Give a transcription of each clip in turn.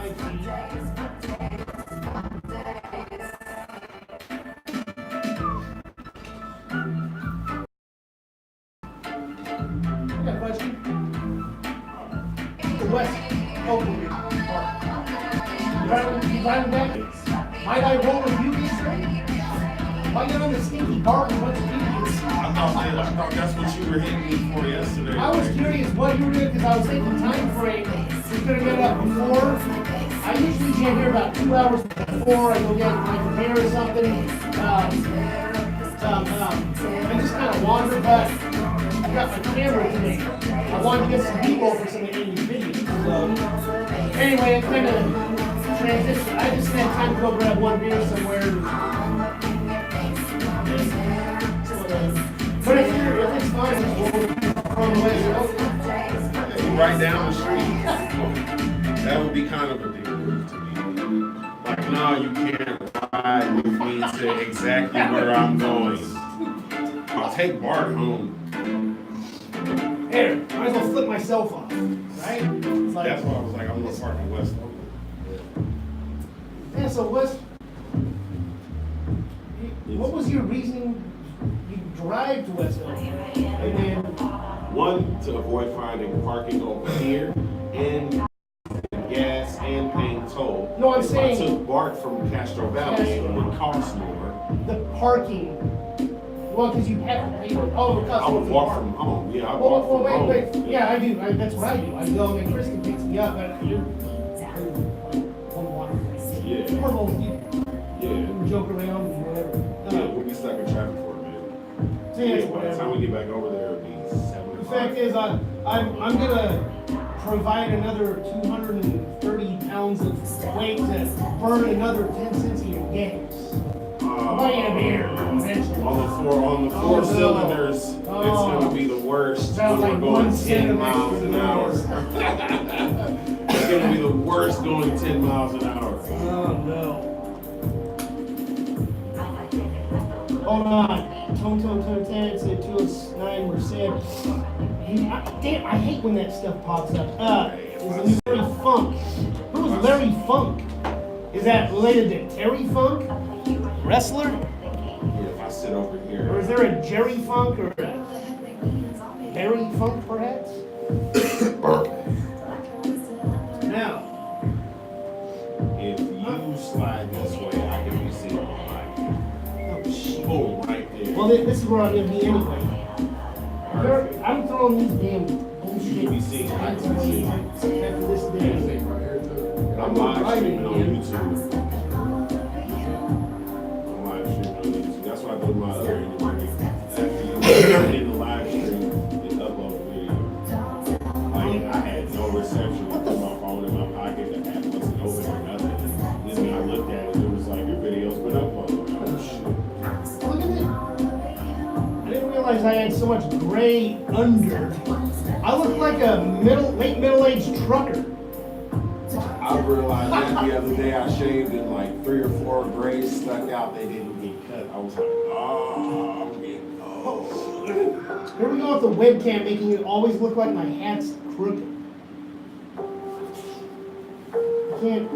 my feet. I got a question. The West Oakland Park. You driving back? Might I roll with you this day? Why get on the stinky bar with a bunch of idiots? I thought that's what you were hitting me for yesterday. I was curious what you were doing because I was thinking time frame. You're gonna get up before. I usually get here about 2 hours before. I go get my hair or something. I just kind of wander, but I got my camera today. I wanted to get some people for some of Amy's videos. So anyway, it kind of transitioned. I just had time to go grab one beer somewhere. But if it's fine, we'll from the way right down the street. That would be kind of a big move to me. Like, no, you can't ride with me to exactly where I'm going. I'll take Bart home. Here, might as well flip myself off, right? It's like, that's why I was like, I'm gonna park in West Oakland. Yeah, so what was your reason you drive to West Oakland? And then one, to avoid finding parking over here, and gas and paying toll. No, I'm if saying I took Bart from Castro Valley, it would cost more. The parking. Well, because you have to pay for it. Oh, it costs I would more walk to from home. Yeah, I Well, walk from home. wait. Yeah, I do. That's what I do. I go and Kristen picks me up, but you're one block away. Yeah. We're both you. Yeah. We joke around and whatever. Yeah, we'll be stuck in traffic for a minute. So yeah, By the time we get back over there, it'll be 7 The fact is, I'm gonna provide another 230 pounds of weight to burn another 10 cents in your gas. Buying a beer eventually. On the four cylinders, it's gonna be the worst. Sounds when like we're going 1 10 cent miles an hour. It's gonna be the worst going 10 miles an hour. Oh no. Hold on. Tone, said 209 were said. Damn, I hate when that stuff pops up. Is a new Larry Funk. Who's Larry Funk? Is that related to Terry Funk? Wrestler? Yeah, if I sit over here. Or is there a Jerry Funk or a Barry Funk perhaps? Now, if you slide this way, I can be seen on my oh shit. Oh, right there. Well, this is where I'm gonna be anyway. I'm throwing these damn You bullshit can be seen. I hands can be away seen. after this day. I'm live streaming on YouTube. I'm live streaming on YouTube. That's why I do my other interview. After you in the live stream, you upload the video. Like, I had no reception with my phone in my pocket. The app wasn't open or nothing. Then when I looked at it, it was like, your video's been uploaded. Oh, shit. Look at it. I didn't realize I had so much gray under. I look like a late middle-aged trucker. I realized that the other day I shaved and like 3 or 4 grays stuck out. They didn't get cut. I was like, oh, I'm getting old. Here we go with the webcam making it always look like my hat's crooked. I can't.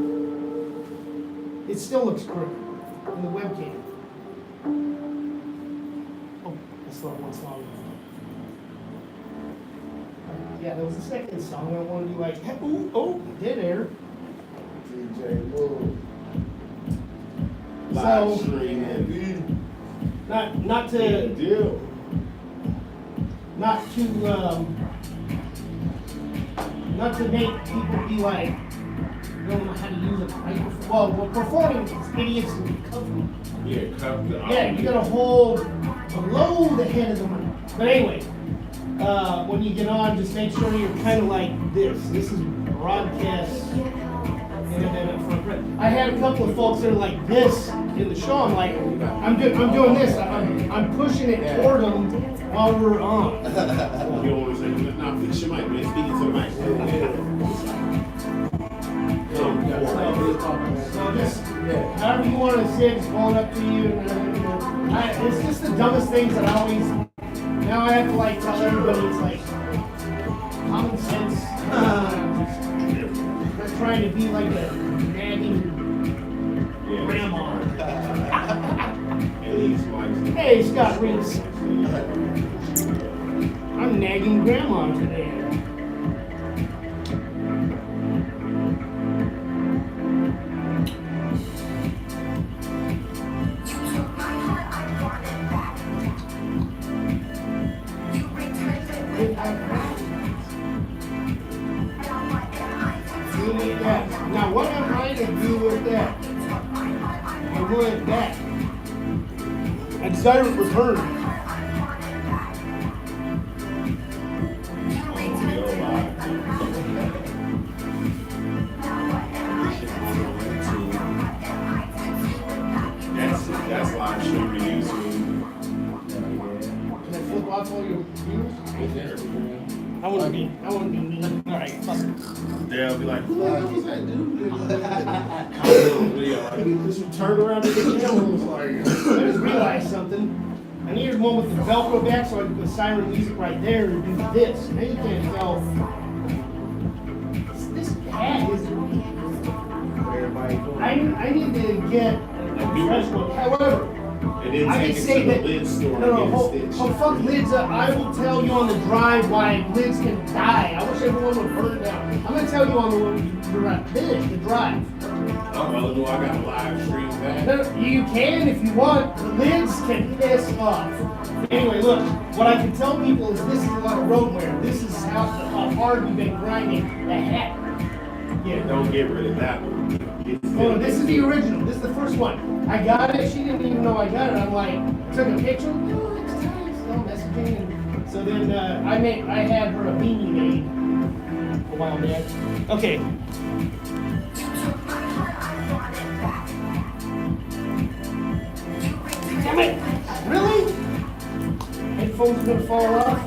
It still looks crooked in the webcam. Oh, that's not one song. Yeah, there was a second song I wanted to do like, ooh, oh, dead air. Live So, streaming. not to Deal. not to make people be like, don't know how to use a microphone. Well, performing idiots and covering. Yeah, Yeah, you gotta hold below the head of the mic. But anyway, when you get on, just make sure you're kind of like this. This is broadcast. I had a couple of folks that are like this in the show. I'm like, I'm doing this. I'm pushing it toward them while we're on. You don't want to say, nah, fix your mic, man. Speak it to the mic. So just however you want to sit, it's going up to you. It's just the dumbest things that I always. Now I have to like tell everybody it's like common sense. trying to be like a nagging Yeah, grandma. and he's like, Hey, Scott Reese. I'm nagging grandma today. You need that. Now, what am I to do with that? I want it back. I desire it returned. That's live streaming YouTube. Can I flip off all your views? I wouldn't be mean. All right, fuck it. They'll be like, who the hell was that dude? Video, like, just turned around to the camera and was like, I just realized something. I needed one with the Velcro back so I could put siren music right there and do this. Now you can't tell. This pad is. I need to get a fresh one. However, and then I take can it say to the that. lid store No, and get hold, it stitched. fuck lids up. I will tell you on the drive why lids can die. I wish everyone would burn it down. I'm gonna tell you on the finish the drive. Oh, well, do I got a live stream that? No, you can if you want. The lids can piss off. Anyway, look, what I can tell people is this is a lot of road wear. This is how hard we've been grinding the hat. Yeah. Don't get rid of that one. Oh, this is the original. This is the first one. I got it. She didn't even know I got it. I'm like, took a picture. Oh, it's nice. No messaging. And so then I had her a beanie made a while back. Okay. Damn it! Really? Headphones gonna fall off?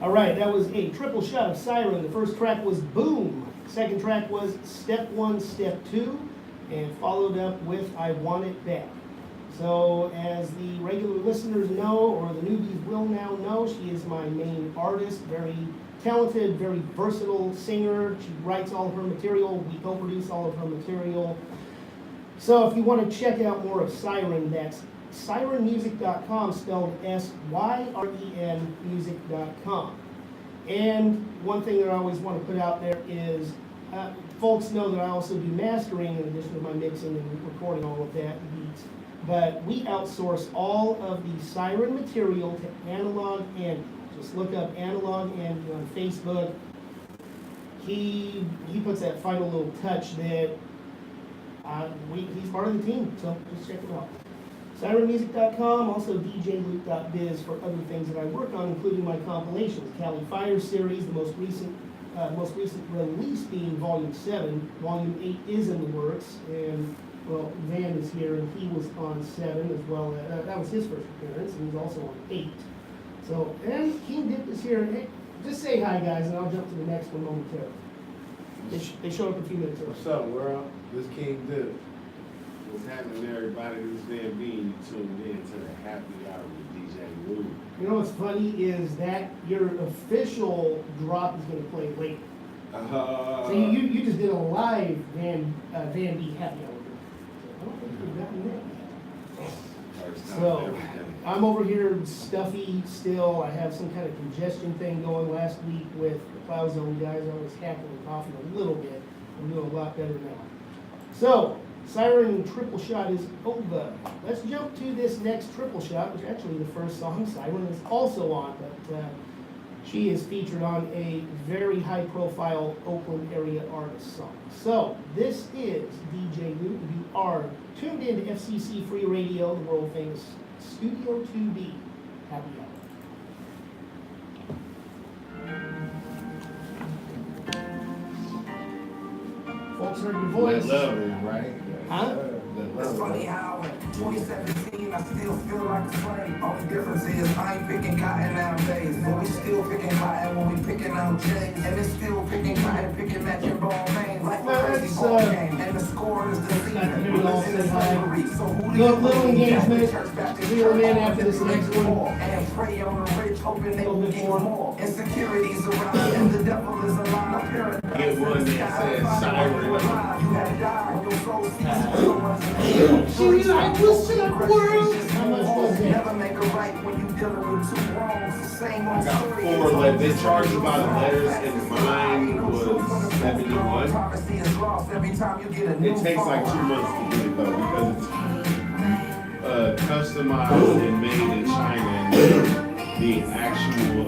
All right, that was a triple shot of Siren. The first track was Boom. The second track was Step 1, Step 2, and followed up with I Want It Back. So as the regular listeners know, or the newbies will now know, she is my main artist, very talented, very versatile singer. She writes all of her material. We co-produce all of her material. So if you want to check out more of Siren, that's sirenmusic.com, spelled S-Y-R-E-N music.com. And one thing that I always want to put out there is, folks know that I also do mastering in addition to my mixing and recording all of that beats. But we outsource all of the Siren material to Analog Andy. Just look up Analog Andy on Facebook. He puts that final little touch that he's part of the team, so just check it out. SirenMusic.com, also DJLuke.biz for other things that I work on, including my compilations. Cali Fire series, the most recent release being Volume 7. Volume 8 is in the works, and well, Van is here, and he was on 7 as well. That was his first appearance, and he's also on 8. So, and KingDipp is here. Hey, just say hi, guys, and I'll jump to the next one momentarily. They showed up a few minutes early. What's up, world? This KingDipp. What's happening, everybody? This is Dan Bean. You tuned in to the Happy Hour with DJ Lou. You know what's funny is that your official drop is going to play late. So you just did a live Van B Happy Hour. I don't think we've gotten that yet. So I'm over here stuffy still. I have some kind of congestion thing going last week with the Plow Zone guys. I was hacking and coughing a little bit. I'm doing a lot better now. So, Siren triple shot is over. Let's jump to this next triple shot, which actually the first song Siren is also on, but she is featured on a very high profile Oakland area artist song. So, this is DJ Lou. You are tuned in to FCC Free Radio, the world famous Studio 2B. Happy hour. Folks heard your voice. That love is right. Huh? It's funny how in 2017 I still feel like a slave. Only difference is I ain't picking cotton nowadays. But we still picking cotton when we picking out J's. And it's still picking cotton, picking matching ball mains. Like a crazy ball game. And the score is the season. Little engagement. Zero man after this next one. And pray on the rich, hoping they will get more. Insecurities around and the devil is alive. Get one that says Siren. You had died, your soul sees so much. She like, what's in the world? Never make a right when you dealing with two wrongs. The same I old got story. 4 letters. They charged about letters, and mine was 71. Privacy is lost every time you get a new It takes like 2 phone. months to get it though, because it's customized and made in China, and the actual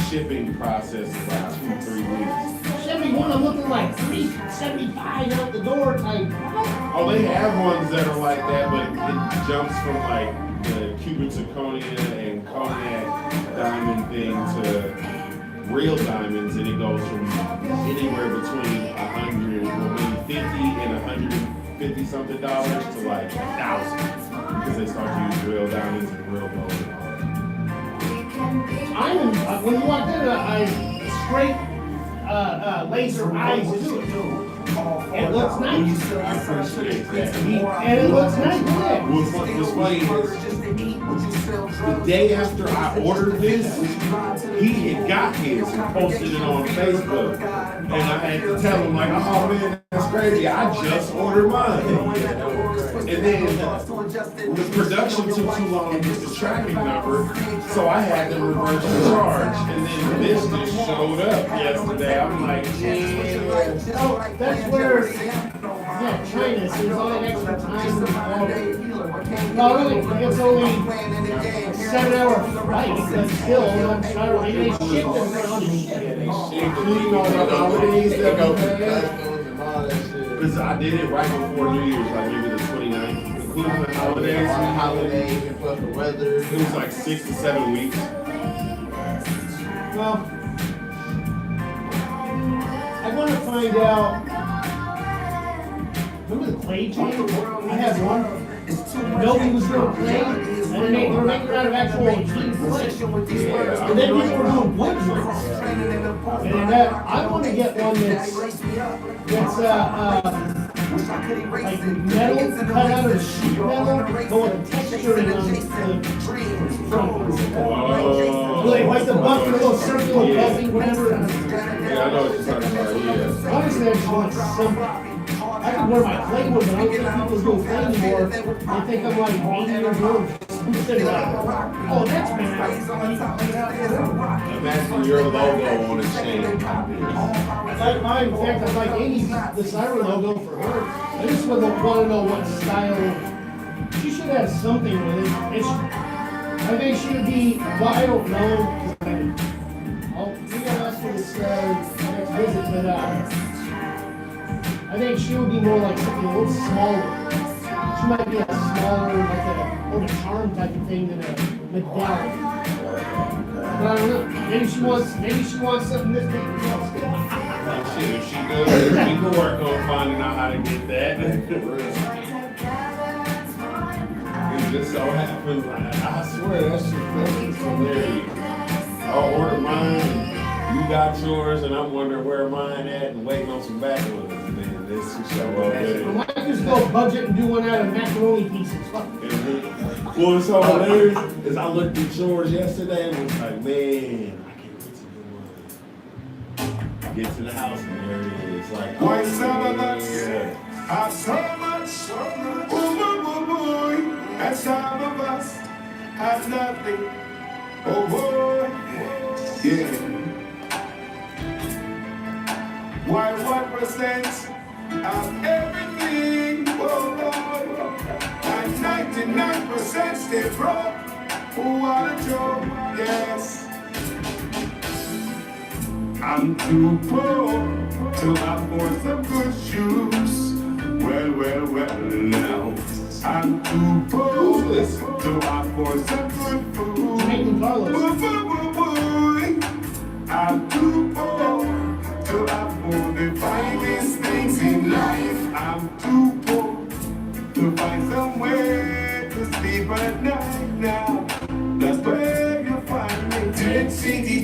shipping process is like 2-3 weeks. Should be one of looking like 375 out the door type. Oh, they have ones that are like that, but it jumps from like the Cuban zirconia and cognac diamond thing to real diamonds, and it goes from anywhere between 100, well, maybe 50 and 150 something dollars to like 1,000, because they start to use real diamonds and real gold and all that. When you walked in, I straight laser eyes too. It looks nice. I appreciate that. And it looks nice, yeah. What's funny is, the day after I ordered this, he had got his and posted it on Facebook. And I had to tell him, like, oh man, that's crazy. I just ordered mine. And then the production took too long to get the tracking number, so I had to reverse the charge. And then this just showed up yesterday. I'm like, Oh, that's where, yeah, China sees all that extra time. No, really, it's only a 7-hour flight, but still, I'm sorry, they ship them around. including all the holidays that go. Because I did it right before New Year's, like maybe the 29th, including the holidays. And plus the weather. It was like 6 to 7 weeks. Well, I want to find out. Remember the clay chain? I had one. Nobody was doing clay, and then they were making it out of actual heat clay. And then people were doing wood ones. And I want to get one that's like metal cut out of sheet metal, but with a texturing on the front. Like the buff, the little circular buffing, whatever. Yeah, I know what you're talking about, yeah. Honestly, I just want something. I could wear my clay one, but I don't think people's gonna play anymore. They think I'm like 80 years old. Instead of like, oh, that's bad. Imagine your logo on a chain. Like mine, in fact, I'd like Amy's, the Siren logo for her. I just want to know what style. She should have something with it. I think she would be, well, I don't know. Maybe I'll ask her this next visit, but I think she would be more like something a little smaller. She might be a smaller, like a charm type of thing than a medallion. But I don't know. Maybe she wants something this big. Shit, if she does, she can work on finding out how to get that. It just so happens, like, I swear that shit is hilarious. I'll order mine, you got yours, and I'm wondering where mine at and waiting on some back ones. Man, This show up I there. might just go budget and do one out of macaroni pieces. Fuck. Well, it's so hilarious is I looked at yours yesterday and was like, man, I can't wait to do one. I get to the house and there it is. It's like, Why some of us yeah. have so much, boy, and some of us have nothing, oh boy, yeah. Why 1% of everything, oh boy, and 99% stay broke, what a joke, yes. I'm too poor to afford some good shoes. Well, now. I'm too poor to afford some good food. Jamaican Carlos. Boy. I'm too poor to afford the finest things in life. I'm too poor to find some way to sleep at night now. That's where you find me. Tent City.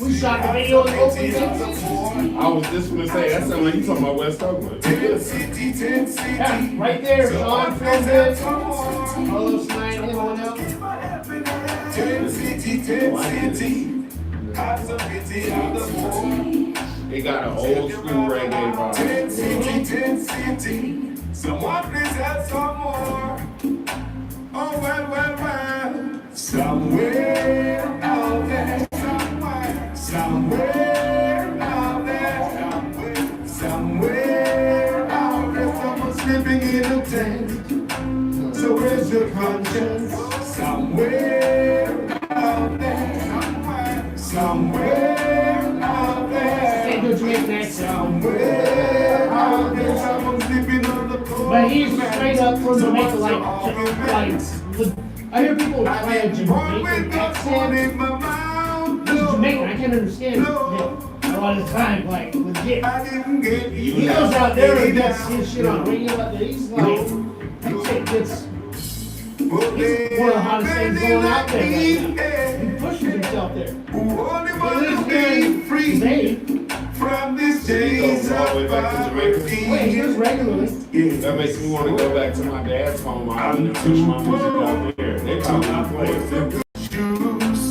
We shot the video in Oakland. I was just gonna say, that sounds like you talking about West Oakland. Tent City. Yeah, right there. Sean filmed it. Carlos and I and everyone else. Tent City. Have some pity on the floor. It got an old school reggae vibe. Tent City. Someone please have some more. Oh, well. Somewhere out there. Somewhere out there. Somewhere out there. Someone's sleeping in a tent. So where's your conscience? Somewhere out there. Somewhere out there. Can't do Jamaican accent. Somewhere out there. Someone's sleeping on the floor. But he's straight up from Jamaica, like I hear people try a Jamaican accent. He's Jamaican, I can't understand it a lot of the time, like, legit. He goes out there and gets his shit on radio like that. He's like, that shit gets, he's one of the hottest things going out there right now. He pushes himself there. But this man, Jamaican, From this days all the way back to Jamaica. wait, he was regularly. That makes me want to go back to my dad's home. I want to push my music out there. They probably not playing. shoes.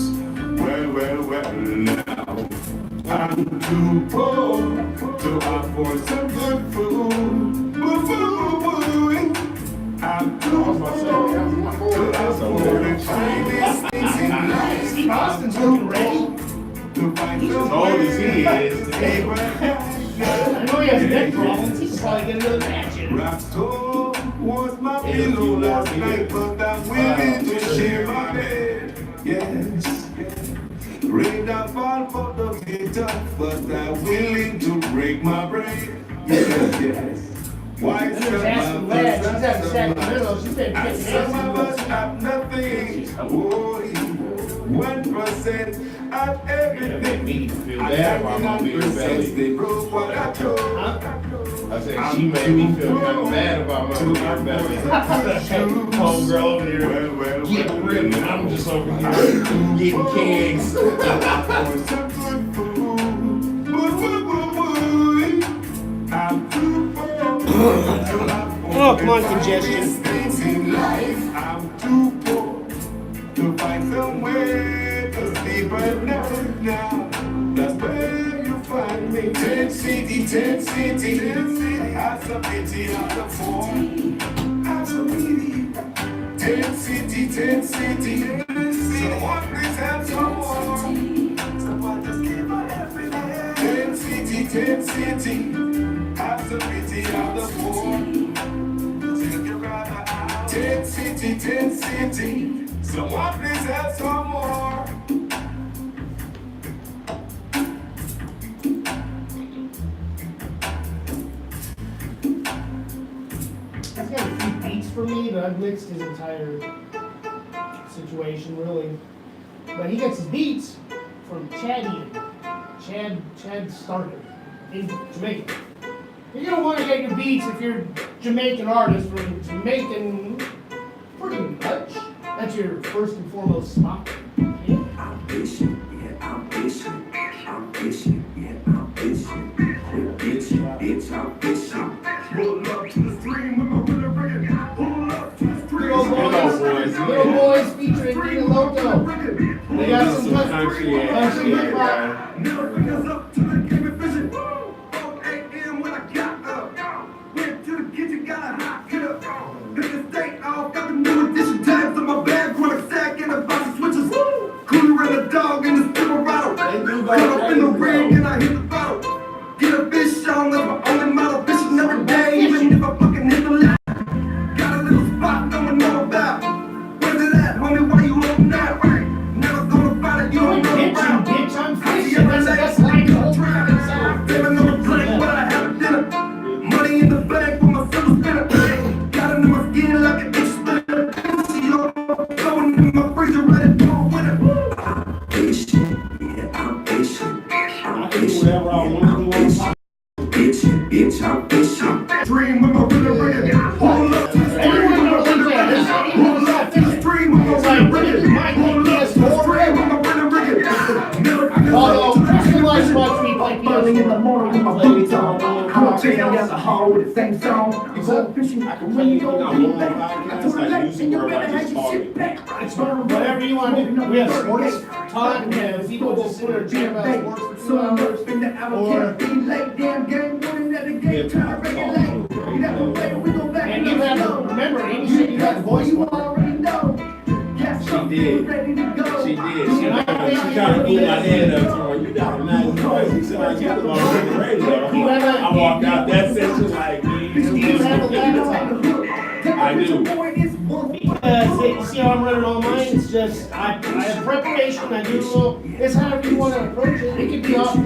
Well, now. I'm too poor to afford some good food. I'm too poor to afford the finest things in life. Steve Austin's looking ready. To find As some old as he is, way. I know he has neck problems. He could probably get another match in. Roscoe was my pillow last night, but I'm willing to share my bed. Yes. Rain and fall for the guitar, but I'm willing to break my brain. Yes. Why And there's Aspen Ladd. She's out in Sacramento. She's been getting some of us dancing. have nothing. Oh, 1% of That make me everything. feel bad about my big belly. They broke what I told. I said she made me feel kind of bad about my big belly. Homegirl over here getting ripped, and I'm just over here getting kegs. Oh, come on, congestion. I'm too poor to find some way to sleep at night now. That's where you find me. Tent City. Have some pity on the phone. Have some pity. Tent City. Someone please have some more. Someone just give her everything. Tent City. Have some pity on the phone. Take your brother out. Tent City. Someone please have some more. He's got a few beats for me, but I've mixed his entire situation, really. But he gets his beats from Chad Starker in Jamaica. You're gonna want to get your beats if you're a Jamaican artist from Jamaican, pretty much. That's your first and foremost spot. Yeah. I'm patient, I'm patient, yeah, I'm patient. Quit bitching, bitch, I'm Loto. We got some country hip hop. Never fingers up till I came in vision. 4 a.m. when I got up. Went to the kitchen, got a hot cup. Pick the steak off, got the new edition tabs on my bag, chronic sack and a box of switches. Cooler and a dog in the Silverado. They do go Cut up in the crazy, ring though. and I hit the bottle. Get a fish on, that's my only model. Fishing every day, even if I fucking hit the line. Got a little spot no one know about. Where's it at, homie? Why you on that? Never gonna find it, you don't know about. Bitch, I'm fishing. That's the best line in the whole fucking song. Feeling on the drink, but I have a dinner. Money in the bag for my silver spinner. Got under my skin like an itch splinter. See all going in my freezer, ready for a winner. I'm patient, yeah, I'm patient. I can do whatever I want to do. Bitch, I'm patient. Dream with my winner, ready. Hold up. Everyone knows that. Hold up. Dream with my It's like, winner, ready. my podcast more Dream with my winner, ready. Although, Christian likes to watch me play Early in the piano. morning with my boots on. I'm up down the hall with the same song. You go fishing, I can when you play go anything deep on back. one I podcast, told her like that, music and you where I better have just your talk. shit back. It's whatever you want to do. We have sports talk, we have people just sit there and chat about sports for 2 So I'm hours. up in the hour, Or- can't be late. Damn game, winning at the game, try to regulate. You never play, we go back And you let's have, go. remember, Amy said you got the voice You for it. already know. Yes, She did. ready to go. She did. She tried to put my head up to her. You got a nice voice. She said, I get along with the radio. I walked out that section like, Do you have a laptop? I do. Because, see how I'm running all mine? It's just, I have preparation, I do a little, it's however you want to approach it. It could be off the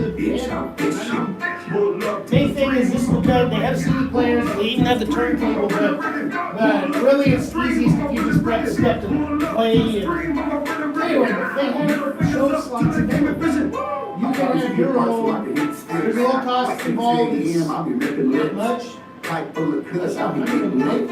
main thing is this will cut, they have CD players, they even have the turntable, but really it's easiest if you just press step to play. And, anyway, they have show slots available. You can have your own, there's no cost involved, it's not much. Pipe full of kush, That's I'll be not getting much. lit.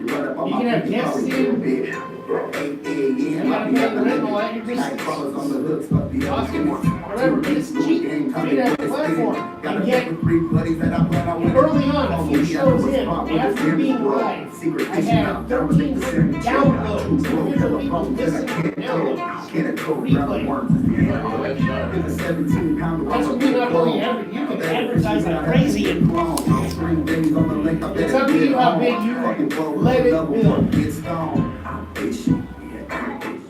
You run up on You my can have feet, guests I'll be in. getting lit. 8 a.m., I'll be Yeah, up rent late. all that, you just- Night crawlers on the hooks, fuck the other Awesome. ones. Whatever, but it's cheap. Game coming, Cheap at the it's platform. in. Got And a yet, couple free buddies that I plan on winning. early on, a few Oh, we shows got a in, spot with after the being Sims, live, secret I fishing had out, that was 13 the Sims. downloads. Two Here's killer the people pumps that I listen can't and cope. download. Can of coke, Replay. grabbing worms is the end. In the 17-pounder, That's what we not really ever, you can advertise like crazy and it's up to you how big you let it build. Get stoned. I'm patient. Yeah, I'm patient.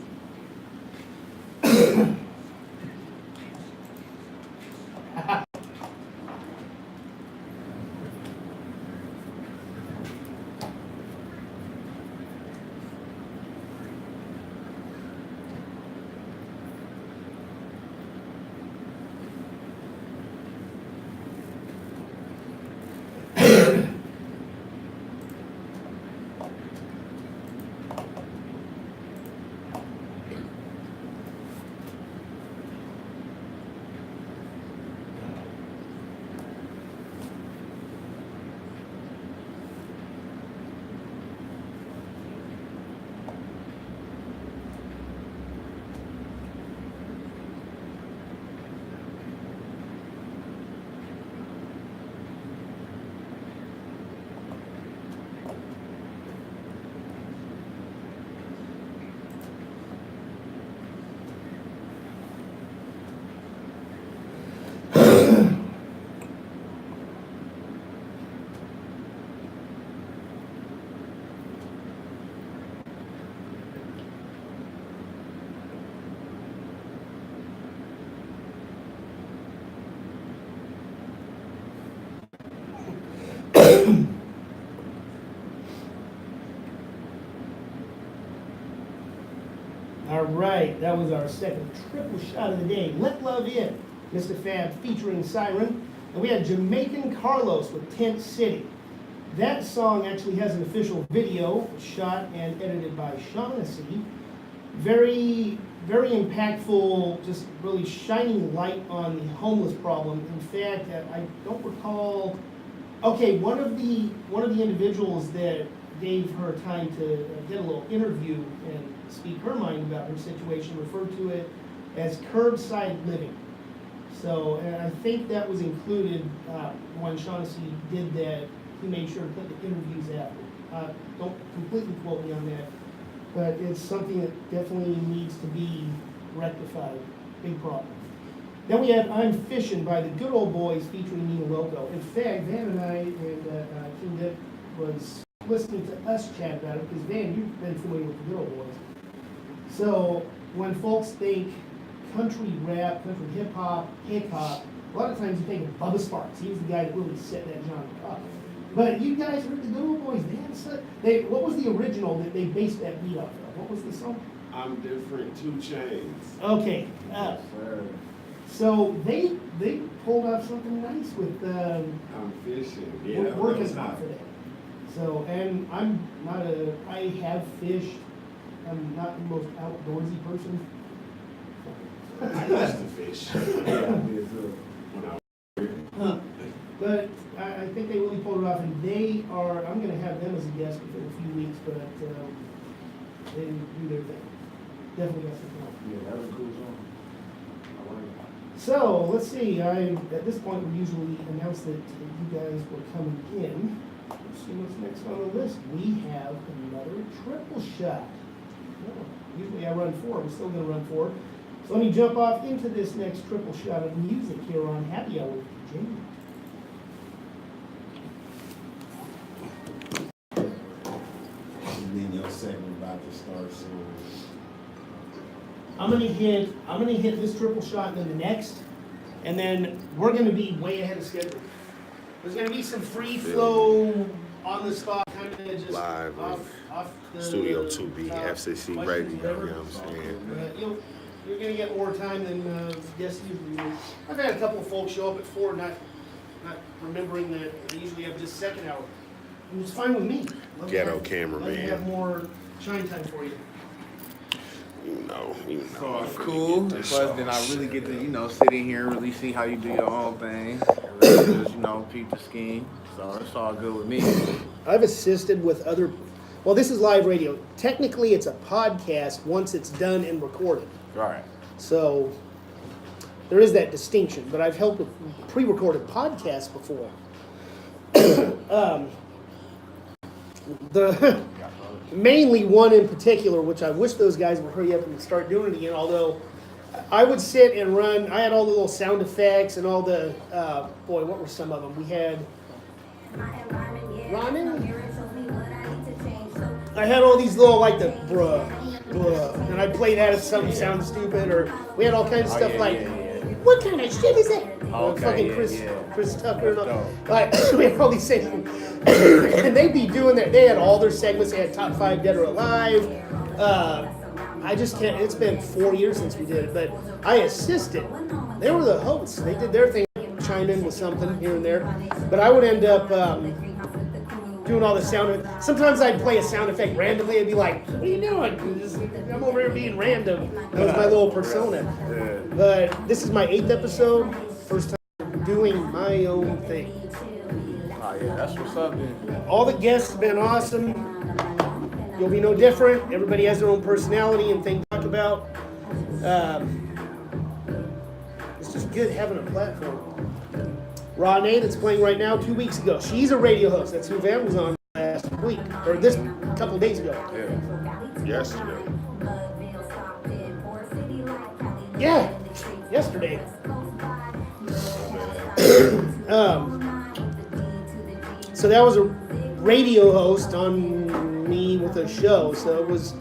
All right, that was our second triple shot of the day. Let Love In, Mr. Fab featuring Siren. And we had Jamaican Carlos with Tent City. That song actually has an official video shot and edited by Shaughnessy. Very, very impactful, just really shining light on the homeless problem. In fact, I don't recall. Okay, one of the individuals that gave her time to get a little interview and speak her mind about her situation referred to it as curbside living. So, and I think that was included when Shaughnessy did that. He made sure to put the interviews after. Don't completely quote me on that. but it's something that definitely needs to be rectified. Big problem. Then we had I'm Fishing by the Good Old Boys featuring Nina Loco. In fact, Van and I and KingDipp was listening to us chat about it, because Van, you've been familiar with the Good Old Boys. So when folks think country rap, country hip hop, a lot of times you think of Bubba Sparks. He was the guy that really set that genre up. But you guys heard the Good Old Boys, man. What was the original that they based that beat off of? What was the song? I'm Different, 2 Chains. Okay. So they pulled off something nice with I'm Fishing. Yeah, that working was off hot. of that. So, and I have fished. I'm not the most outdoorsy person. I used to fish. Yeah, I did too. When I was But I think they really pulled it off, and I'm going to have them as a guest within a few weeks, but they do their thing. Definitely got something else. Yeah, that was a cool song. I like it. So, let's see, at this point, we usually announce that you guys were coming in. Let's see what's next on the list. We have another triple shot. Oh, usually I run 4, I'm still going to run 4. So let me jump off into this next triple shot of music here on Happy Hour with Jamie. And then your segment about to start soon. I'm gonna hit this triple shot and then the next, and then we're gonna be way ahead of schedule. There's gonna be some free flow on the spot, kind of just Live off the Studio 2B, top, FCC questions, Radio, you whatever. know what I'm saying? You're gonna get more time than guests usually do. I've had a couple of folks show up at 4, not remembering that they usually have just second hour. And it's fine with me. Let me Ghetto have- cameraman. Let me have more shine time for you. You know. So it's cool. Plus, then I really get to, sit in here and really see how you do your own thing. And really just, peep the scheme. So it's all good with me. I've assisted with other, well, this is live radio. Technically, it's a podcast once it's done and recorded. Right. So there is that distinction, but I've helped with pre-recorded podcasts before. Mainly one in particular, which I wish those guys would hurry up and start doing it again, although I would sit and run, I had all the little sound effects and all the, boy, what were some of them? We had Ramen? I had all these little, like the bruh, and I'd play that if something sounded stupid, or we had all kinds of stuff what kind of shit is that? Fucking Chris Tucker and all. Like, we had all these things. And they'd be doing that. They had all their segments. They had Top 5 Dead or Alive. I just can't, it's been 4 years since we did it, but I assisted. They were the hosts. They did their thing, chime in with something here and there. But I would end up doing all the sound. Sometimes I'd play a sound effect randomly. I'd be like, what are you doing? I'm over here being random. That was my little persona. But this is my 8th episode. First time doing my own thing. Oh, yeah, that's what's up, man. All the guests have been awesome. You'll be no different. Everybody has their own personality and thing to talk about. It's just good having a platform. Ronnie, that's playing right now, 2 weeks ago. She's a radio host. That's who Van was on last week, or this couple days ago. Yeah. Yesterday. Yeah, yesterday. So that was a radio host on me with a show. So it was.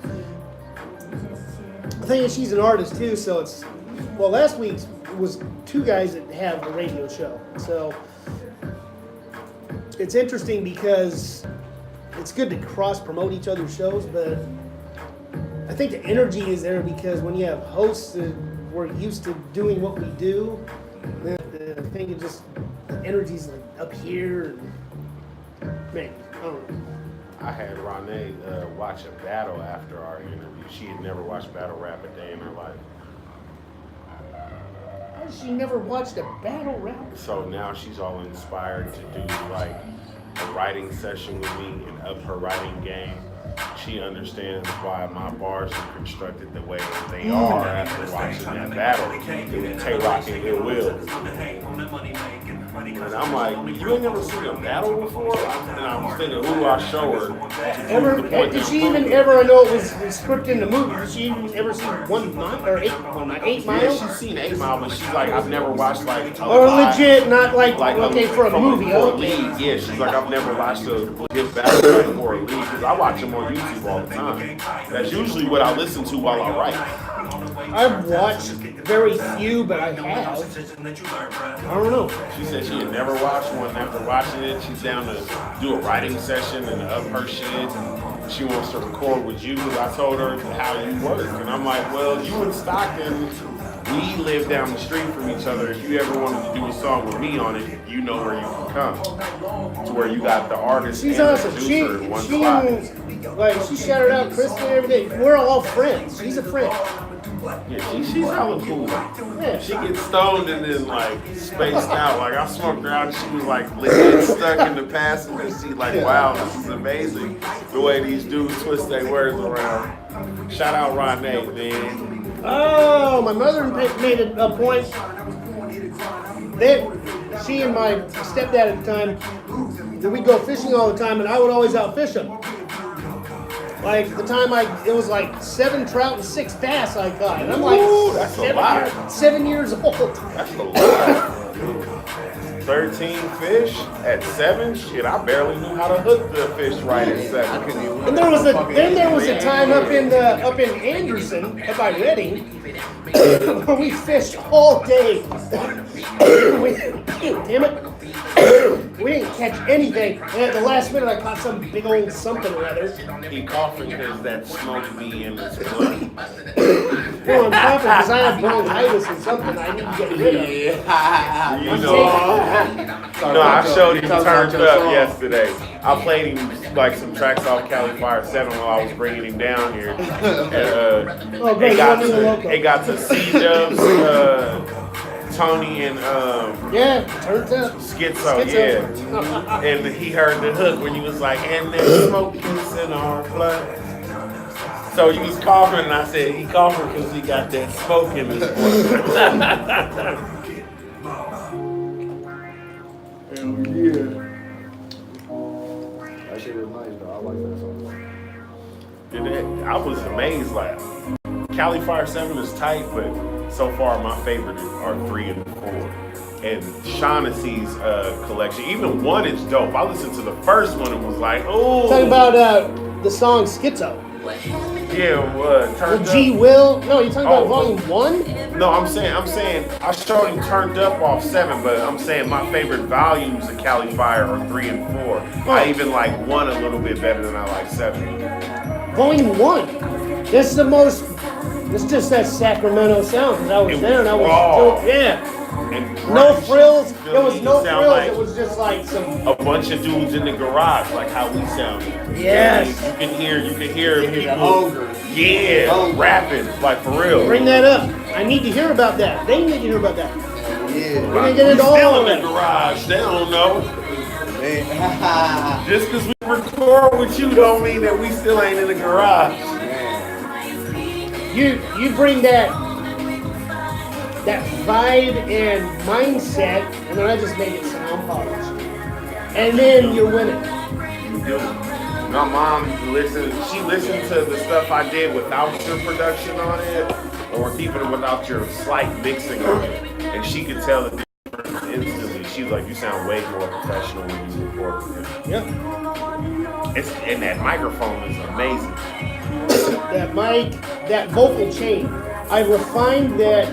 The thing is, she's an artist too. So it's. Well, last week's was 2 guys that have a radio show. So it's interesting because it's good to cross promote each other's shows, but I think the energy is there because when you have hosts that we're used to doing what we do, then I think it just the energy's like up here. And, man, I don't know. I had Ronnie watch a battle after our interview. She had never watched battle rap a day in her life. She never watched a battle rap. So now she's all inspired to do like a writing session with me and up her writing game. She understands why my bars are constructed the way that they are after watching that battle. It was Tay-Rock and Ill Will. And I'm like, you ain't never seen a battle before? And I was thinking, who do I show her? Did she even ever? I know it was scripted in the movie. Did she even ever see 1 mile or 8 Yeah, Miles? she's seen 8 Mile, but she's like, I've never watched like a Or live- legit, not like okay for a from movie. for a Okay. league. Yeah, she's like, I've never watched a legit battle like for a league because I watch them on YouTube all the time. That's usually what I listen to while I write. I've watched very few, but I have. I don't know. She said she had never watched one. After watching it, she's down to do a writing session and up her shit. She wants to record with you. I told her how you work, and I'm like, well, you in Stockton, we live down the street from each other. If you ever wanted to do a song with me on it, you know where you can come. To where you got the artist She's and the awesome. producer in one spot. Like she shouted out Kristen every day. We're all friends. She's a friend. Yeah, she's hella cool. Yeah. She gets stoned and then like spaced out. Like I smoked her out and she was like legit stuck in the passenger seat. Like, wow, this is amazing. The way these dudes twist their words around. Shout out Ronay, man. Oh, my mother made a point that she and my stepdad at the time, that we'd go fishing all the time, and I would always outfish them. Like the time it was like 7 trout and 6 bass I caught, and I'm like, Ooh, that's a lot. 7 years old. That's a lot. 13 fish at 7? Shit, I barely knew how to hook the fish right at 7. And there was a time up in Anderson, up by Reading, where we fished all day. Damn it. We didn't catch anything. And at the last minute, I caught some big old something or other. He coughing because that smoke be in his blood. Well, I'm coughing because I have bronchitis or something I need to get rid of. You know, no, I showed him Turned Up yesterday. I played him like some tracks off Cali Fire 7 while I was bringing him down here. And, Oh, great. it got to C-Dubs, Tony and Yeah, Turned Up. Schizo, yeah. And he heard the hook when he was like, and there's smoke is in our blood. So he was coughing, and I said, he coughing because he got that smoke in his blood. Hell yeah. That shit was nice though. I like that song. I was amazed. Like, Cali Fire 7 is tight, but so far my favorite are 3 and 4. And Shaughnessy's collection, even 1 is dope. I listened to the first one and was like, oh. Talking about the song Schizo. Yeah, Turned G Up. Will. No, you're talking about Volume 1? No, I'm saying, I showed him Turned Up off 7, but I'm saying my favorite volumes of Cali Fire are 3 and 4. I even like 1 a little bit better than I like 7. Volume 1. This is the most. It's just that Sacramento sound. Because I was there and I was raw. yeah. And No frills. Philly, There was no sound frills. like It was just like some. a bunch of dudes in the garage, like how we sound. Yes. You can hear the people. hunger. Yeah, rapping, like for real. Bring that up. I need to hear about that. They need to hear about that. Yeah. We're gonna get into We all still of in the it. garage. They don't know. Man. Just because we record with you don't mean that we still ain't in the garage. You bring that vibe and mindset, and then I just make it sound polished. And then you're winning. You do. My mom she listened to the stuff I did without your production on it, or even without your slight mixing on it, and she could tell the difference instantly. She was like, "You sound way more professional when you record with it." Yep. And that microphone is amazing. That mic, that vocal chain. I refined that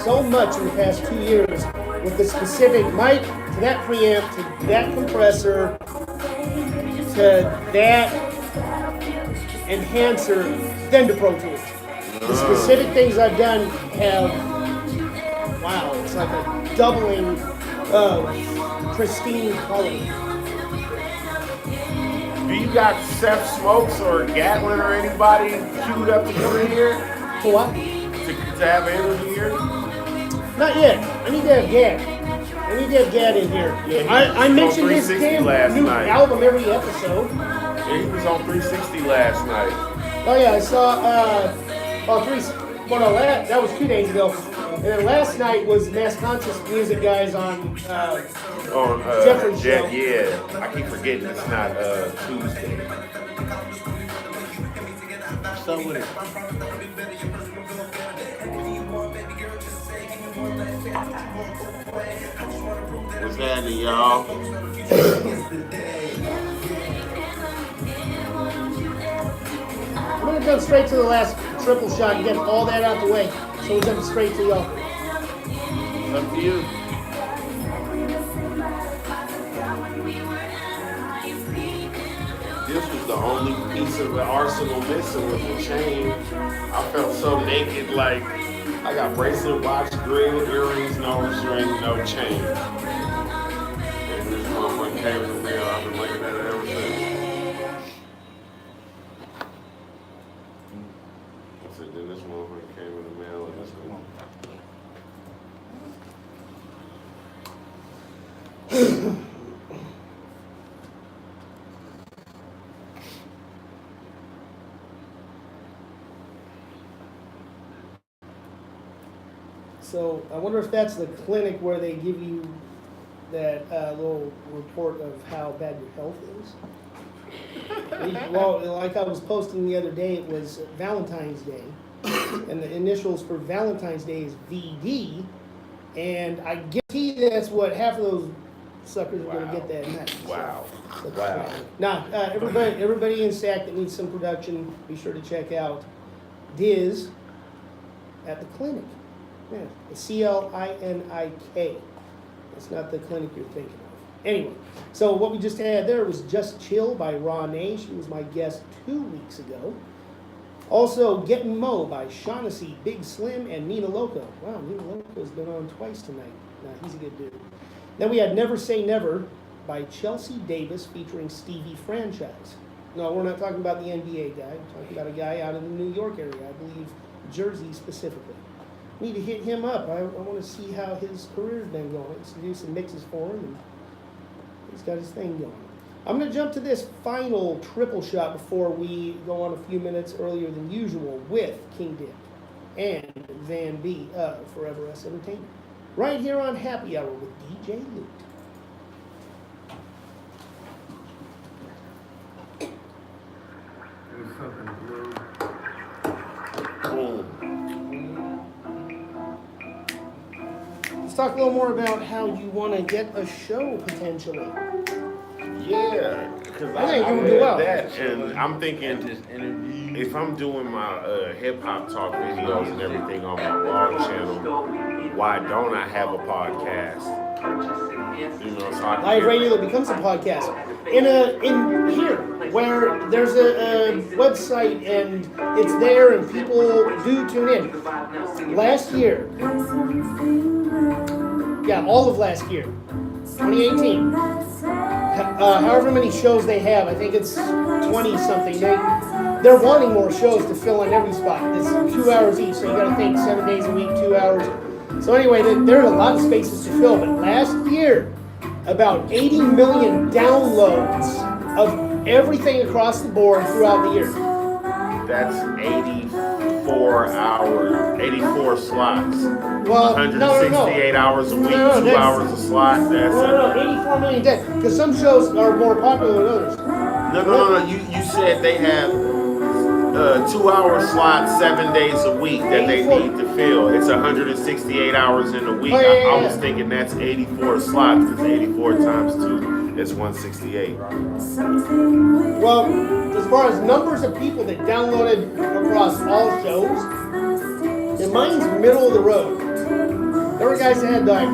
so much in the past 2 years with the specific mic to that preamp to that compressor to that enhancer, then to Pro Tools. The specific things I've done have, wow, it's like a doubling of pristine quality. Do you got Seth Smokes or Gatlin or anybody queued up to come in here For what? to have an interview here? Not yet. I need to have Gad. I need to have Gad in here. Yeah, I mentioned this 360 damn last new night. album every episode. Yeah, he was on 360 last night. Oh yeah, I saw. That was 2 days ago. And then last night was Mass Conscious Music guys on Jeffrey's show. Yeah, I keep forgetting it's not Tuesday. What's up with it? What's happening, y'all? I'm gonna jump straight to the last triple shot and get all that out the way. So we'll jump straight to y'all. It's up to you. This was the only piece of the arsenal missing with the chain. I felt so naked, like I got bracelet, watch, grill, earrings, no ring, no chain. And this motherfucker came in the mail. I've been looking at it ever since. I said, then this motherfucker came in the mail and this one. So I wonder if that's the clinic where they give you that little report of how bad your health is. Well, like I was posting the other day, it was Valentine's Day, and the initials for Valentine's Day is VD, and I guarantee that's what half of those suckers are going to get that night. Wow. So, Wow. Nah, everybody in SAC that needs some production, be sure to check out Diz at the clinic. Yeah, CLINIK. It's not the clinic you're thinking of. Anyway, so what we just had there was Just Chill by Ronay. She was my guest 2 weeks ago. Also, Getting Mo by Shaughnessy, Big Slim, and Nina Loco. Wow, Nina Loco's been on twice tonight. He's a good dude. Then we had Never Say Never by Chelsea Davis featuring Stevie Franchise. No, we're not talking about the NBA guy. We're talking about a guy out in the New York area, I believe Jersey specifically. Need to hit him up. I want to see how his career's been going. Let's do some mixes for him, and he's got his thing going. I'm going to jump to this final triple shot before we go on a few minutes earlier than usual with KingDipp and Van B of Forever S Entertainment. Right here on Happy Hour with DJ Loot. Let's talk a little more about how you want to get a show potentially. Yeah, because I I think you would do read well. that, and I'm thinking if I'm doing my hip hop talk videos and everything on my blog channel, why don't I have a podcast? You know, so I can Live get- radio that becomes a podcast. In here, where there's a website and it's there and people do tune in. Last year, all of last year, 2018. However many shows they have, I think it's 20 something. They're wanting more shows to fill in every spot. It's 2 hours each, so you got to think 7 days a week, 2 hours. So anyway, there are a lot of spaces to fill. But last year, about 80 million downloads of everything across the board throughout the year. That's 84 hours, 84 slots. Well, 168 hours a week, No, 2 that's- hours a slot. That's No, 84 million dead. Because some shows are more popular than others. No. You said they have 2 hour slots 7 days a week that they 84. need to fill. It's 168 hours in a week. Oh, yeah. I was thinking that's 84 slots because 84 times 2 is 168. Well, as far as numbers of people that downloaded across all shows, and mine's middle of the road. There were guys that had like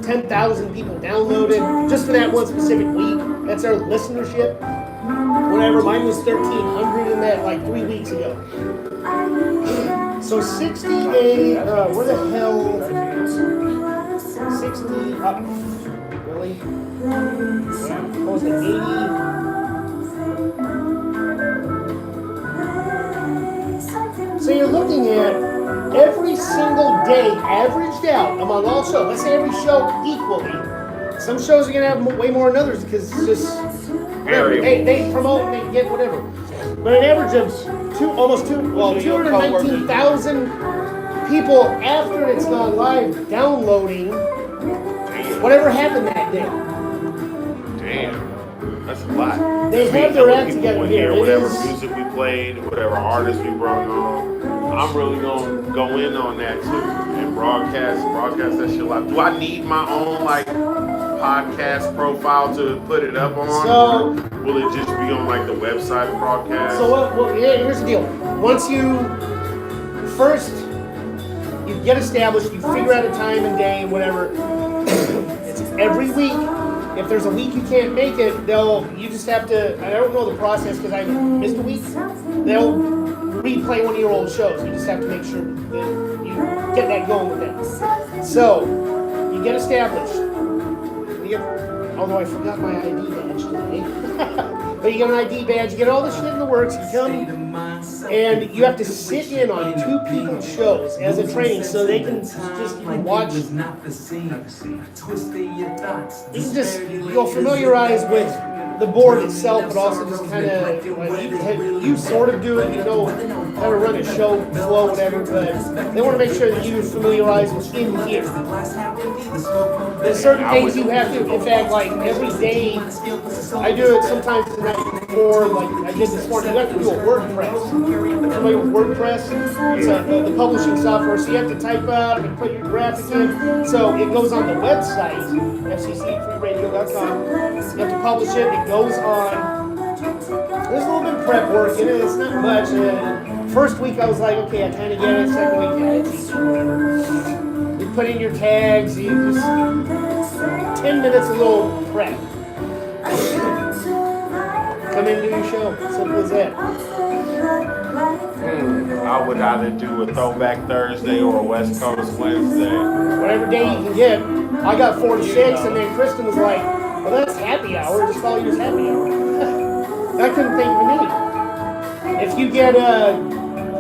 10,000 people downloaded just for that one specific week. That's our listenership. Whatever, mine was 1,300 in that like 3 weeks ago. So 68, where the hell? 60 up. Really? What was it, 80? So you're looking at every single day averaged out among all shows. Let's say every show equally. Some shows are going to have way more than others because it's just whatever. They promote and they get whatever. But an average of almost 219,000 people after it's gone live downloading whatever happened that day. Damn, that's a lot. They I mean, have their when act people together would here. hear It whatever is- music we played, whatever artists we brought on. I'm really gonna go in on that too and broadcast that shit live. Do I need my own like podcast profile to put it up on? So- or will it just be on like the website broadcast? So yeah, here's the deal. Once you get established, you figure out a time and day and whatever. It's every week. If there's a week you can't make it, you just have to. I don't know the process because I missed a week. They'll replay one of your old shows. You just have to make sure that you get that going with them. So you get established. Although I forgot my ID badge today. But you get an ID badge, you get all the shit in the works, you come, and you have to sit in on two people's shows as a training so they can just watch. You can just, you'll familiarize with the board itself, but also just kind of, you sort of do it, you know how to run a show, flow, whatever, but they want to make sure that you familiarize with in here. There's certain things you have to, in fact, like every day, I do it sometimes the night before, like I did this morning, you have to do a WordPress. Familiar with WordPress? It's the publishing software, so you have to type up and put your graphic in. So it goes on the website, fccfreeradio.com. You have to publish it, it goes on. There's a little bit of prep work in it, it's not much. First week I was like, okay, I kind of get it. Second week, yeah, it's easy, whatever. You put in your tags, you just 10 minutes a little prep. Come in and do your show. Simple as that. I would either do a Throwback Thursday or a West Coast Wednesday. Whatever day you can get. I got 4 to 6, and then Kristen was like, well, that's happy hour. Just call yours happy hour. I couldn't think of a name. If you get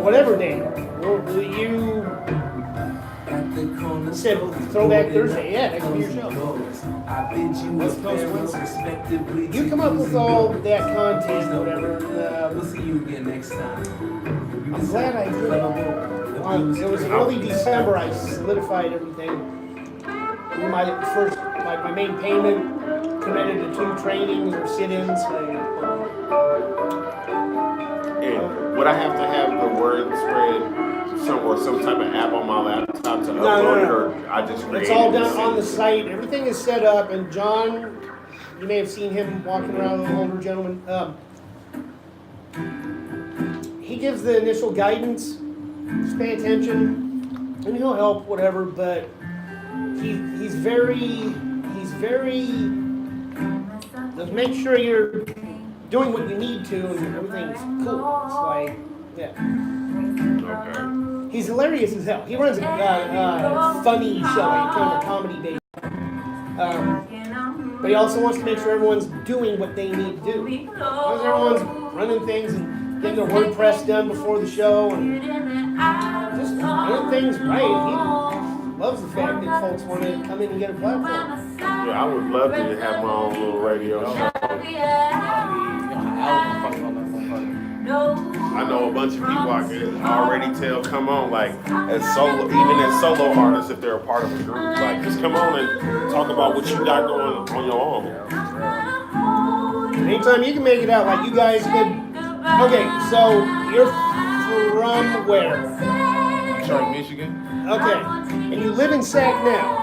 whatever day, you said Throwback Thursday, yeah, that could be your show. West Coast Wednesday. You come up with all that content, whatever. We'll see you again next time. I'm glad I did it. It was early December. I solidified everything. My main payment committed to 2 trainings or sit-ins. Would I have to have the word spread somewhere, some type of app on my laptop to upload it, or I just create It's all it and done send on the it? site. Everything is set up, and John, you may have seen him walking around with an older gentleman. He gives the initial guidance. Just pay attention, and he'll help, whatever. But he's very. Just make sure you're doing what you need to, and everything's cool. It's like, yeah. Okay. He's hilarious as hell. He runs a funny show, like kind of a comedy base. But he also wants to make sure everyone's doing what they need to do. As long as everyone's running things and getting their WordPress done before the show and just running things right. He loves the fact that folks want to come in and get a platform. Yeah, I would love to have my own little radio show. I know a bunch of people I can already tell come on, like even as solo artists, if they're a part of a group, like just come on and talk about what you got going on your own. Anytime you can make it out, like you guys could. Okay, so you're from where? Detroit, Michigan. Okay, and you live in Sac now.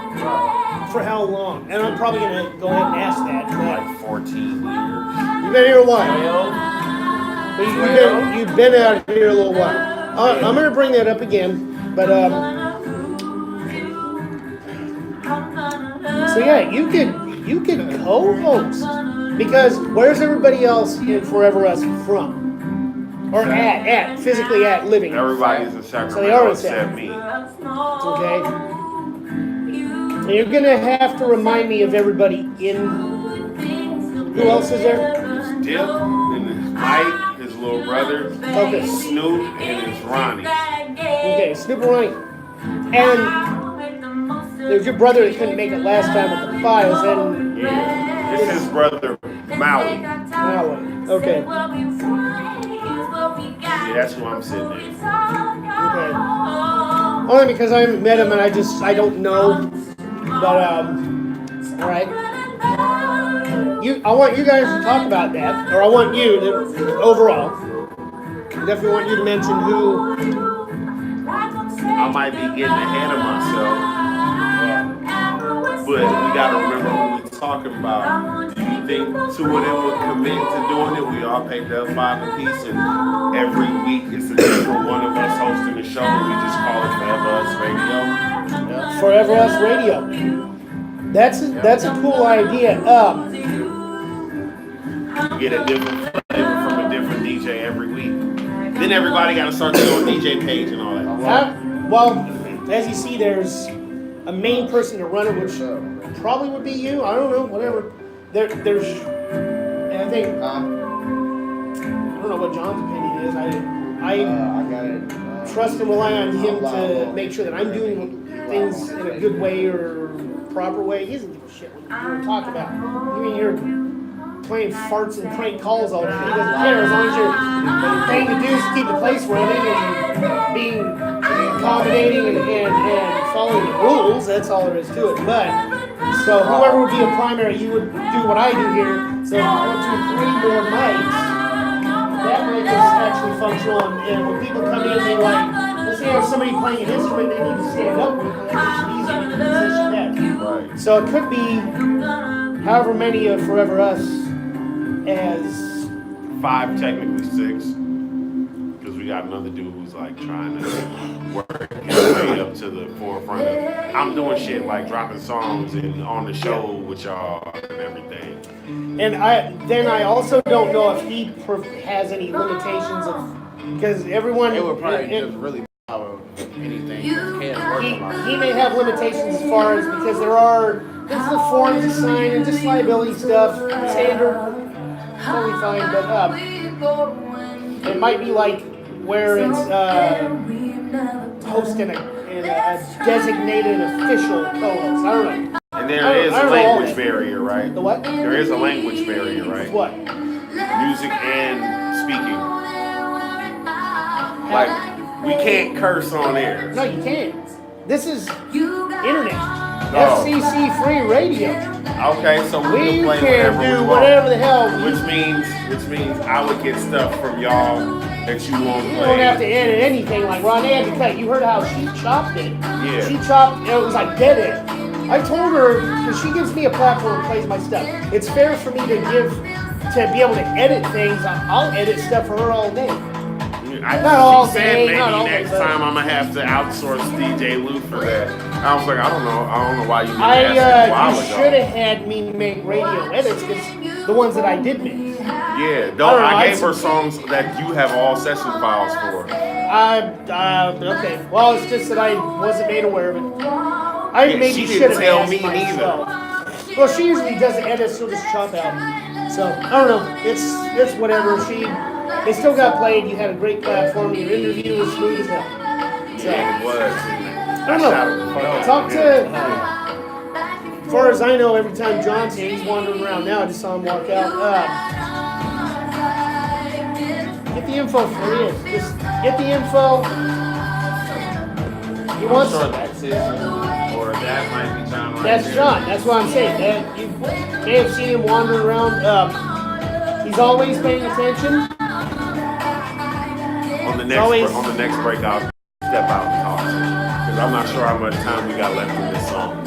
For how long? And I'm probably gonna go ahead and ask that. Like 14 years. You've been here a while. But you've been out here a little while. I'm gonna bring that up again, but so yeah, you could co-host because where's everybody else in Forever Us from? Or physically living? Everybody's in So they Sacramento are in except me. Okay. And you're gonna have to remind me of everybody in. Who else is there? Dip and his Mike, his little brother, Okay. Snoop, and his Ronnie. Okay, Snoop and Ronnie. And there's your brother that couldn't make it last time with the files, and Yeah, it's his brother Maui. Malway. Okay. Yeah, that's who I'm sitting in. Okay. Only because I haven't met him and I don't know. But all right. I want you guys to talk about that, or I want you to overall. I definitely want you to mention who. I might be getting ahead of myself, but we gotta remember when we're talking about. Do you think two of them would commit to doing it? We all paid their $5 apiece, and every week it's a different one of us hosting the show. And we just call it Forever Us Radio. Forever Us Radio. That's a cool idea. Get a different flavor from a different DJ every week. Then everybody got to start their own DJ page and all that. Well, as you see, there's a main person to run it, which probably would be you. I don't know, whatever. There's, and I think I don't know what John's opinion is. I trust and rely on him to make sure that I'm doing things in a good way or proper way. He doesn't give a shit what you're talking about. You mean you're playing farts and prank calls all day. He doesn't care as long as you're paying the dues to keep the place running and being accommodating and following the rules. That's all there is to it. But so whoever would be a primary, you would do what I do here. So 1, 2, 3 more mics. That makes us actually functional. And when people come in, they like, let's say if somebody playing an instrument, they need to stand up with it. It's easy to position that. Right. So it could be however many of Forever Us as 5, technically 6, because we got another dude who's like trying to work his way up to the forefront of. I'm doing shit like dropping songs and on the show with y'all and everything. And I also don't know if he has any limitations of, because everyone It would probably just really power anything that can work on our he may have limitations as far as because there's the forms to sign and just liability stuff standard. Totally fine, but it might be like where it's hosting a designated official co-host. I don't know. And there is a language barrier, right? The what? There is a language barrier, right? What? Music and speaking. Like, we can't curse on air. No, you can't. This is internet. Oh. FCC free radio. Okay, so we We can play can whatever we do want. whatever the hell we Which means I would get stuff from y'all that you won't You play. don't have to edit anything like Ron had to cut. You heard how she chopped it. Yeah. She chopped, it was like dead end. I told her, because she gives me a platform and plays my stuff. It's fair for me to be able to edit things. I'll edit stuff for her all day. Not all She said day, maybe not all next day, but- time I'm gonna have to outsource DJ Lou for that. I was like, I don't know why you didn't ask me a while You ago. should have had me make radio edits, because the ones that I did make. Yeah, I don't know, I gave her songs that you have all session files for. Okay. Well, it's just that I wasn't made aware of it. I Yeah, maybe she should didn't have tell asked me myself. Well, she usually does the edits, she'll just chop out. So I don't know. It's whatever. They still got played. You had a great platform. Your interview was smooth as hell. So Yeah, it was. I don't know. Talk to. As far as I know, every time John's here, he's wandering around now. I just saw him walk out. Get the info for you. Just get the info. He I'm wants. sure that's it. Or that might be John right That's there. John. That's what I'm saying. You may have seen him wandering around. He's always paying attention. On the next break, I'll step out and talk to him. Because I'm not sure how much time we got left in this song.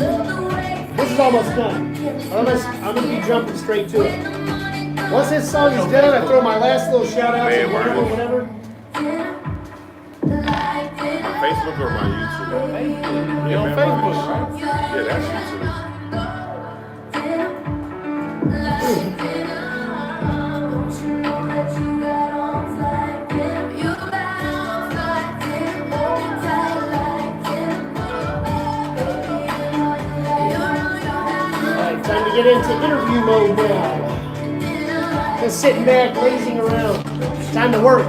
This is almost done. I'm gonna be jumping straight to it. Once this song is done, I throw my last little shout out to Man, whatever. My Facebook or my YouTube? You on Facebook, right? Yeah, that's YouTube. Alright, time to get into interview mode now. Just sitting back, lazing around. Time to work.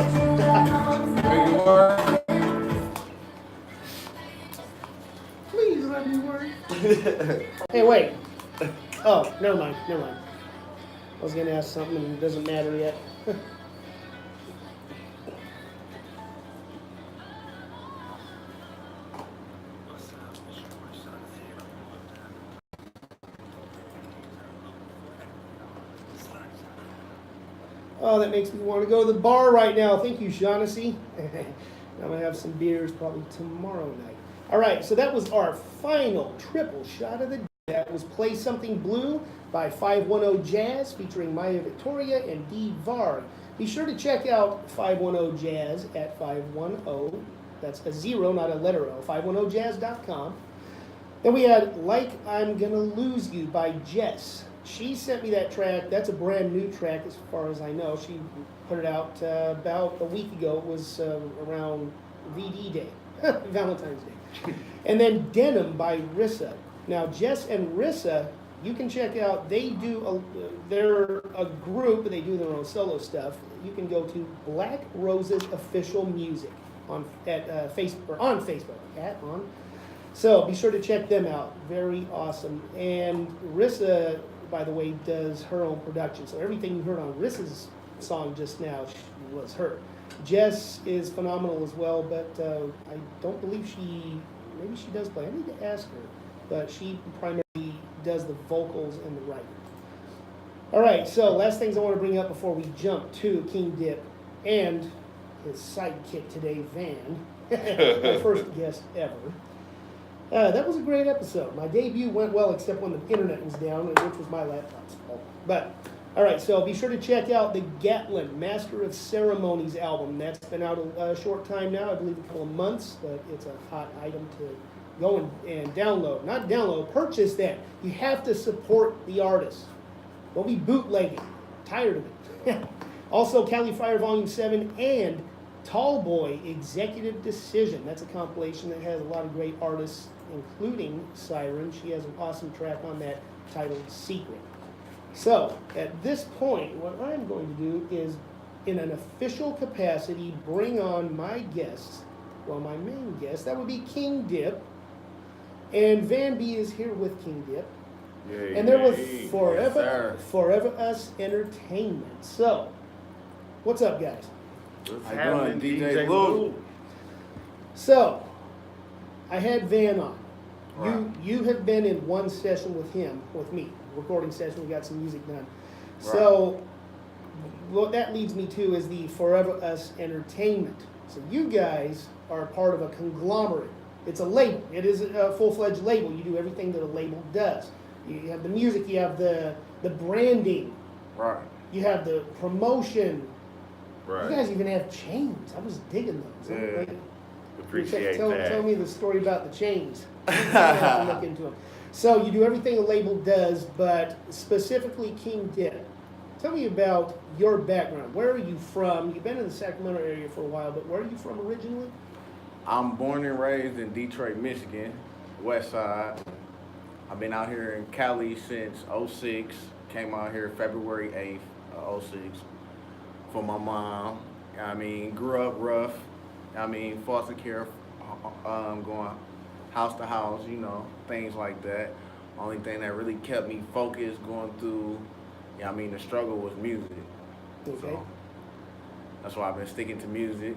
Please let me work. Hey, wait. Oh, never mind. I was gonna ask something and it doesn't matter yet. Oh, that makes me want to go to the bar right now. Thank you, Shaughnessy. I'm going to have some beers probably tomorrow night. All right, so that was our final triple shot of the day. That was Play Something Blue by 510 Jazz featuring Maya Victoria and Dee Varg. Be sure to check out 510 Jazz at 510, that's a zero, not a letter O, 510jazz.com. Then we had Like I'm Gonna Lose You by Jess. She sent me that track. That's a brand new track as far as I know. She put it out about a week ago. It was around VD Day, Valentine's Day. And then Denim by Rissa. Now, Jess and Rissa, you can check out, they're a group, but they do their own solo stuff. You can go to Black Roses Official Music on Facebook. So be sure to check them out. Very awesome. And Rissa, by the way, does her own production. So everything you heard on Rissa's song just now was her. Jess is phenomenal as well, but I don't believe maybe she does play. I need to ask her. But she primarily does the vocals and the writing. All right, so last things I want to bring up before we jump to KingDipp and his sidekick today, Van, my first guest ever. That was a great episode. My debut went well, except when the internet was down, which was my laptop's fault. But, all right, so be sure to check out the Gatlin Master of Ceremonies album. That's been out a short time now, I believe a couple of months, but it's a hot item to go and download. Not download, purchase that. You have to support the artist. Don't be bootlegging. Tired of it. Also, Cali Fire Volume 7 and Tallboy Executive Decision. That's a compilation that has a lot of great artists, including Siren. She has an awesome track on that titled Secret. So, at this point, what I'm going to do is, in an official capacity, bring on my guests. Well, my main guest, that would be KingDipp. And Van B is here with KingDipp. Yay, And they're with yay. Forever Us Entertainment. So, what's up, guys? What's How you happening, doing, DJ DJ Lou? So, I had Van on. Right. You have been in one session with him, with me, recording session. We got some music done. So, what that leads me to is the Forever Us Entertainment. So, you guys are part of a conglomerate. It's a label. It is a full-fledged label. You do everything that a label does. You have the music. You have the branding. Right. You have the promotion. Right. You guys even have chains. I was digging those. Yeah. Like, Appreciate tell that. me the story about the chains. I have to look into them. So you do everything a label does, but specifically KingDipp. Tell me about your background. Where are you from? You've been in the Sacramento area for a while, but where are you from originally? I'm born and raised in Detroit, Michigan, West Side. I've been out here in Cali since 06. Came out here February 8th, 06 for my mom. I mean, grew up rough. I mean, foster care, going house to house, you know, things like that. Only thing that really kept me focused going through, I mean, the struggle was music. Okay. So that's why I've been sticking to music.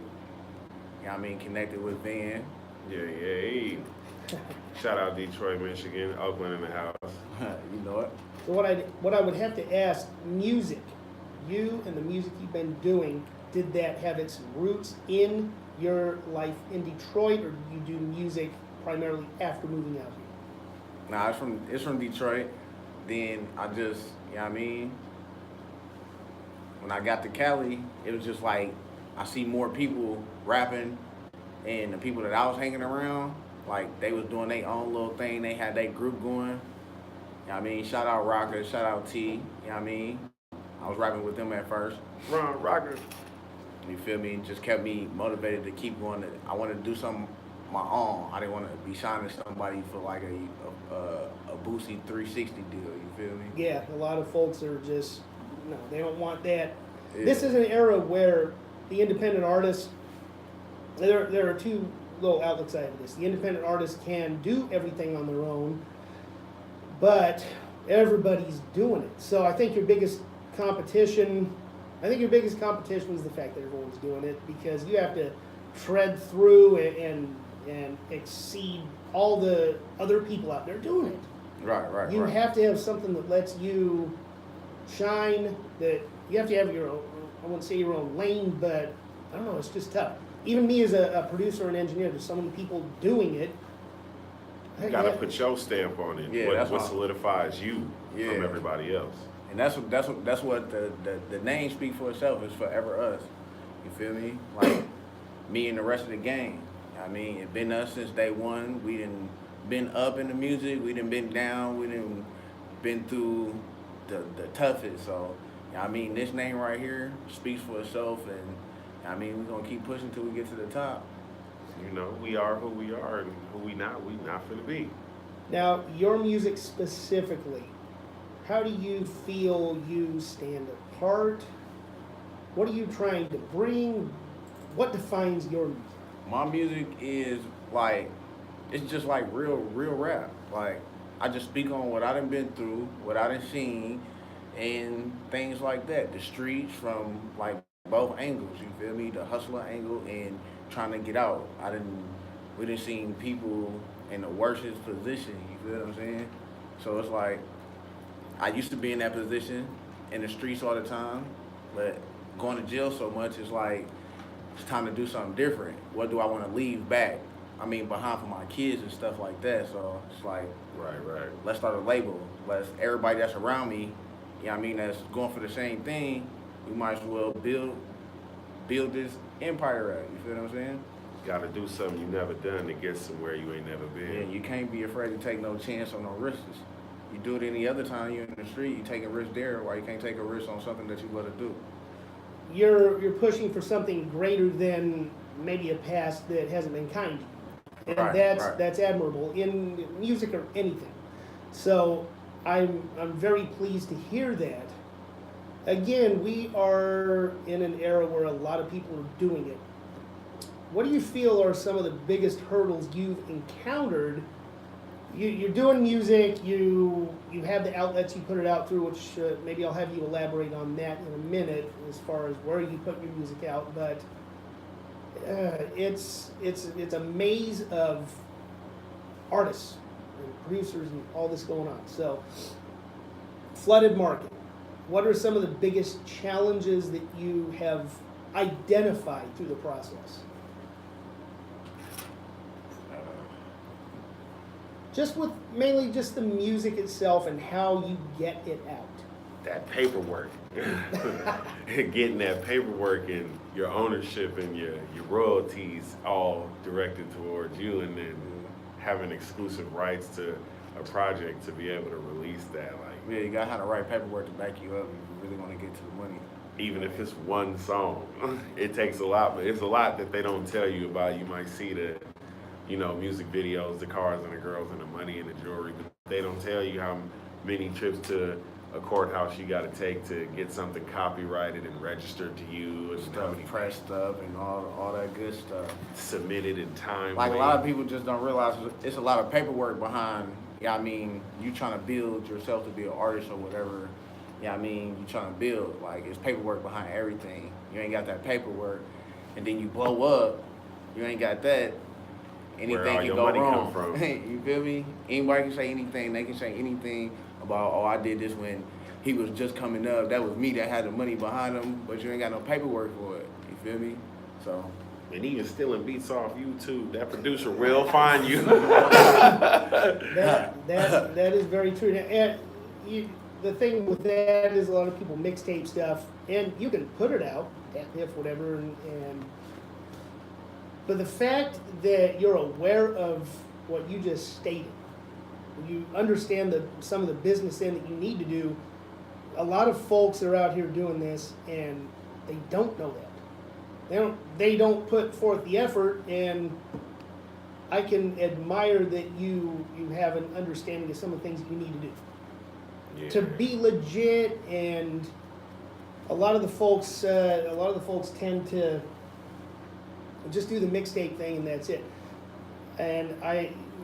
I mean, connected with Van. Yeah. Shout out Detroit, Michigan, Oakland in the house. You know it. So what I would have to ask, music. You and the music you've been doing, did that have its roots in your life in Detroit, or did you do music primarily after moving out here? Nah, it's from Detroit. Then I just, you know what I mean? When I got to Cali, it was just like, I see more people rapping, and the people that I was hanging around, like, they was doing their own little thing. They had their group going. You know what I mean? Shout out Rocker, shout out T. You know what I mean? I was rapping with them at first. Ron Rocker. You feel me? Just kept me motivated to keep going. I wanted to do something my own. I didn't want to be signing somebody for like a Boosie 360 deal. You feel me? Yeah, a lot of folks are just, no, they don't want that. Yeah. This is an era where the independent artists, there are two little outlooks side of this. The independent artists can do everything on their own, but everybody's doing it. So I think your biggest competition is the fact that everyone's doing it, because you have to tread through and exceed all the other people out there doing it. Right. You have to have something that lets you shine, that you have to have your I wouldn't say your own lane, but I don't know, it's just tough. Even me as a producer and engineer, there's so many people doing it. You gotta put your stamp on it. Yeah, what solidifies you from everybody else. And that's what the name speaks for itself. Is Forever Us. You feel me? Like me and the rest of the gang. I mean, it's been us since day one. We done been up in the music. We done been down. We done been through the toughest. So I mean, this name right here speaks for itself, and I mean, we're gonna keep pushing till we get to the top. You know, we are who we are, and who we not finna be. Now, your music specifically, how do you feel you stand apart? What are you trying to bring? What defines your music? My music is like, it's just like real rap. Like, I just speak on what I done been through, what I done seen, and things like that. The streets from like both angles, you feel me? The hustler angle and trying to get out. We done seen people in the worstest position, you feel what I'm saying? So it's like, I used to be in that position, in the streets all the time, but going to jail so much, it's like, it's time to do something different. What do I want to leave back? I mean, behind for my kids and stuff like that. So it's like, Right. let's start a label. Everybody that's around me, you know what I mean, that's going for the same thing, we might as well build this empire out. You feel what I'm saying? Gotta do something you never done to get somewhere you ain't never been. Yeah, you can't be afraid to take no chance on no risks. You do it any other time you're in the street, you take a risk there, why you can't take a risk on something that you want to do? You're pushing for something greater than maybe a past that hasn't been kind to you. And that's admirable in music or anything. So I'm very pleased to hear that. Again, we are in an era where a lot of people are doing it. What do you feel are some of the biggest hurdles you've encountered? You're doing music, you have the outlets you put it out through, which maybe I'll have you elaborate on that in a minute as far as where you put your music out, but it's a maze of artists and producers and all this going on. So, flooded market. What are some of the biggest challenges that you have identified through the process? Just with mainly just the music itself and how you get it out. That paperwork. Getting that paperwork and your ownership and your royalties all directed towards you, and then having exclusive rights to a project to be able to release that. Like, Yeah, you gotta have the right paperwork to back you up if you really want to get to the money. even if it's one song, it takes a lot, but it's a lot that they don't tell you about. You might see the, music videos, the cars and the girls and the money and the jewelry, but they don't tell you how many trips to a courthouse you got to take to get something copyrighted and registered to you, and how many Pressed up and all that good stuff. submitted in time. Like a lot of people just don't realize it's a lot of paperwork behind. Yeah, I mean, you trying to build yourself to be an artist or whatever. Yeah, I mean, you trying to build. Like, it's paperwork behind everything. You ain't got that paperwork, and then you blow up. You ain't got that. Anything Where all can your go money wrong. come from. You feel me? Anybody can say anything. They can say anything about, oh, I did this when he was just coming up. That was me that had the money behind him, but you ain't got no paperwork for it. You feel me? So. And even stealing beats off YouTube, that producer will find you. That is very true. And the thing with that is a lot of people mixtape stuff, and you can put it out, if whatever, and but the fact that you're aware of what you just stated, you understand some of the business end that you need to do. A lot of folks are out here doing this, and they don't know that. They don't put forth the effort, and I can admire that you have an understanding of some of the things you need to do. Yeah. To be legit, and a lot of the folks tend to just do the mixtape thing and that's it. And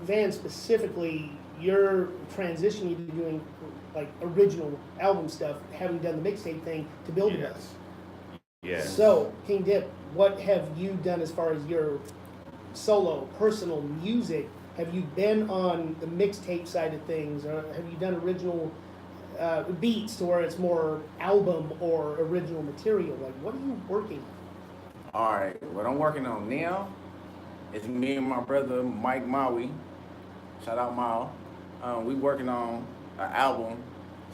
Van specifically, your transition you've been doing like original album stuff, having done the mixtape thing to build it up. Yes. So, KingDipp, what have you done as far as your solo, personal music? Have you been on the mixtape side of things, or have you done original beats to where it's more album or original material? Like, what are you working on? All right, what I'm working on now is me and my brother Mike Maui. Shout out Mao. We working on an album,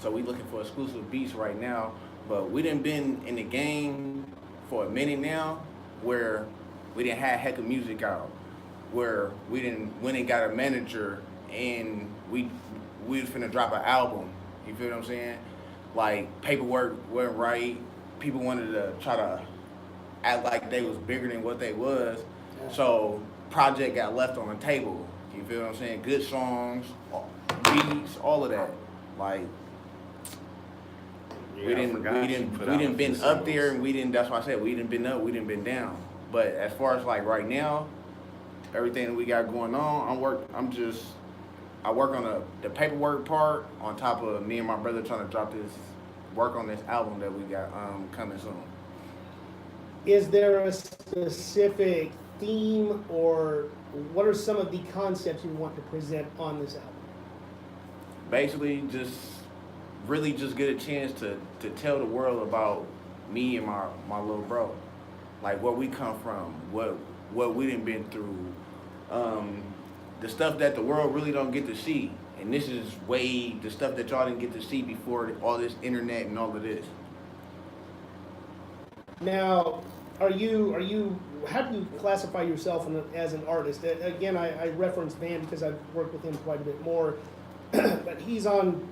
so we looking for exclusive beats right now. But we done been in the game for a minute now, where we didn't have heck of music out, where we didn't went and got a manager and we was finna drop an album. You feel what I'm saying? Like paperwork wasn't right. People wanted to try to act like they was bigger than what they was. So project got left on the table. You feel what I'm saying? Good songs, beats, all of that. Like we didn't been up there, and we didn't. That's why I said we didn't been up, we didn't been down. But as far as like right now, everything that we got going on, I work on the paperwork part on top of me and my brother trying to work on this album that we got coming soon. Is there a specific theme, or what are some of the concepts you want to present on this album? Basically, really just get a chance to tell the world about me and my little bro, like where we come from, what we done been through, the stuff that the world really don't get to see, and this is the stuff that y'all didn't get to see before all this internet and all of this. Now, how do you classify yourself as an artist? Again, I reference Van because I've worked with him quite a bit more, but he's on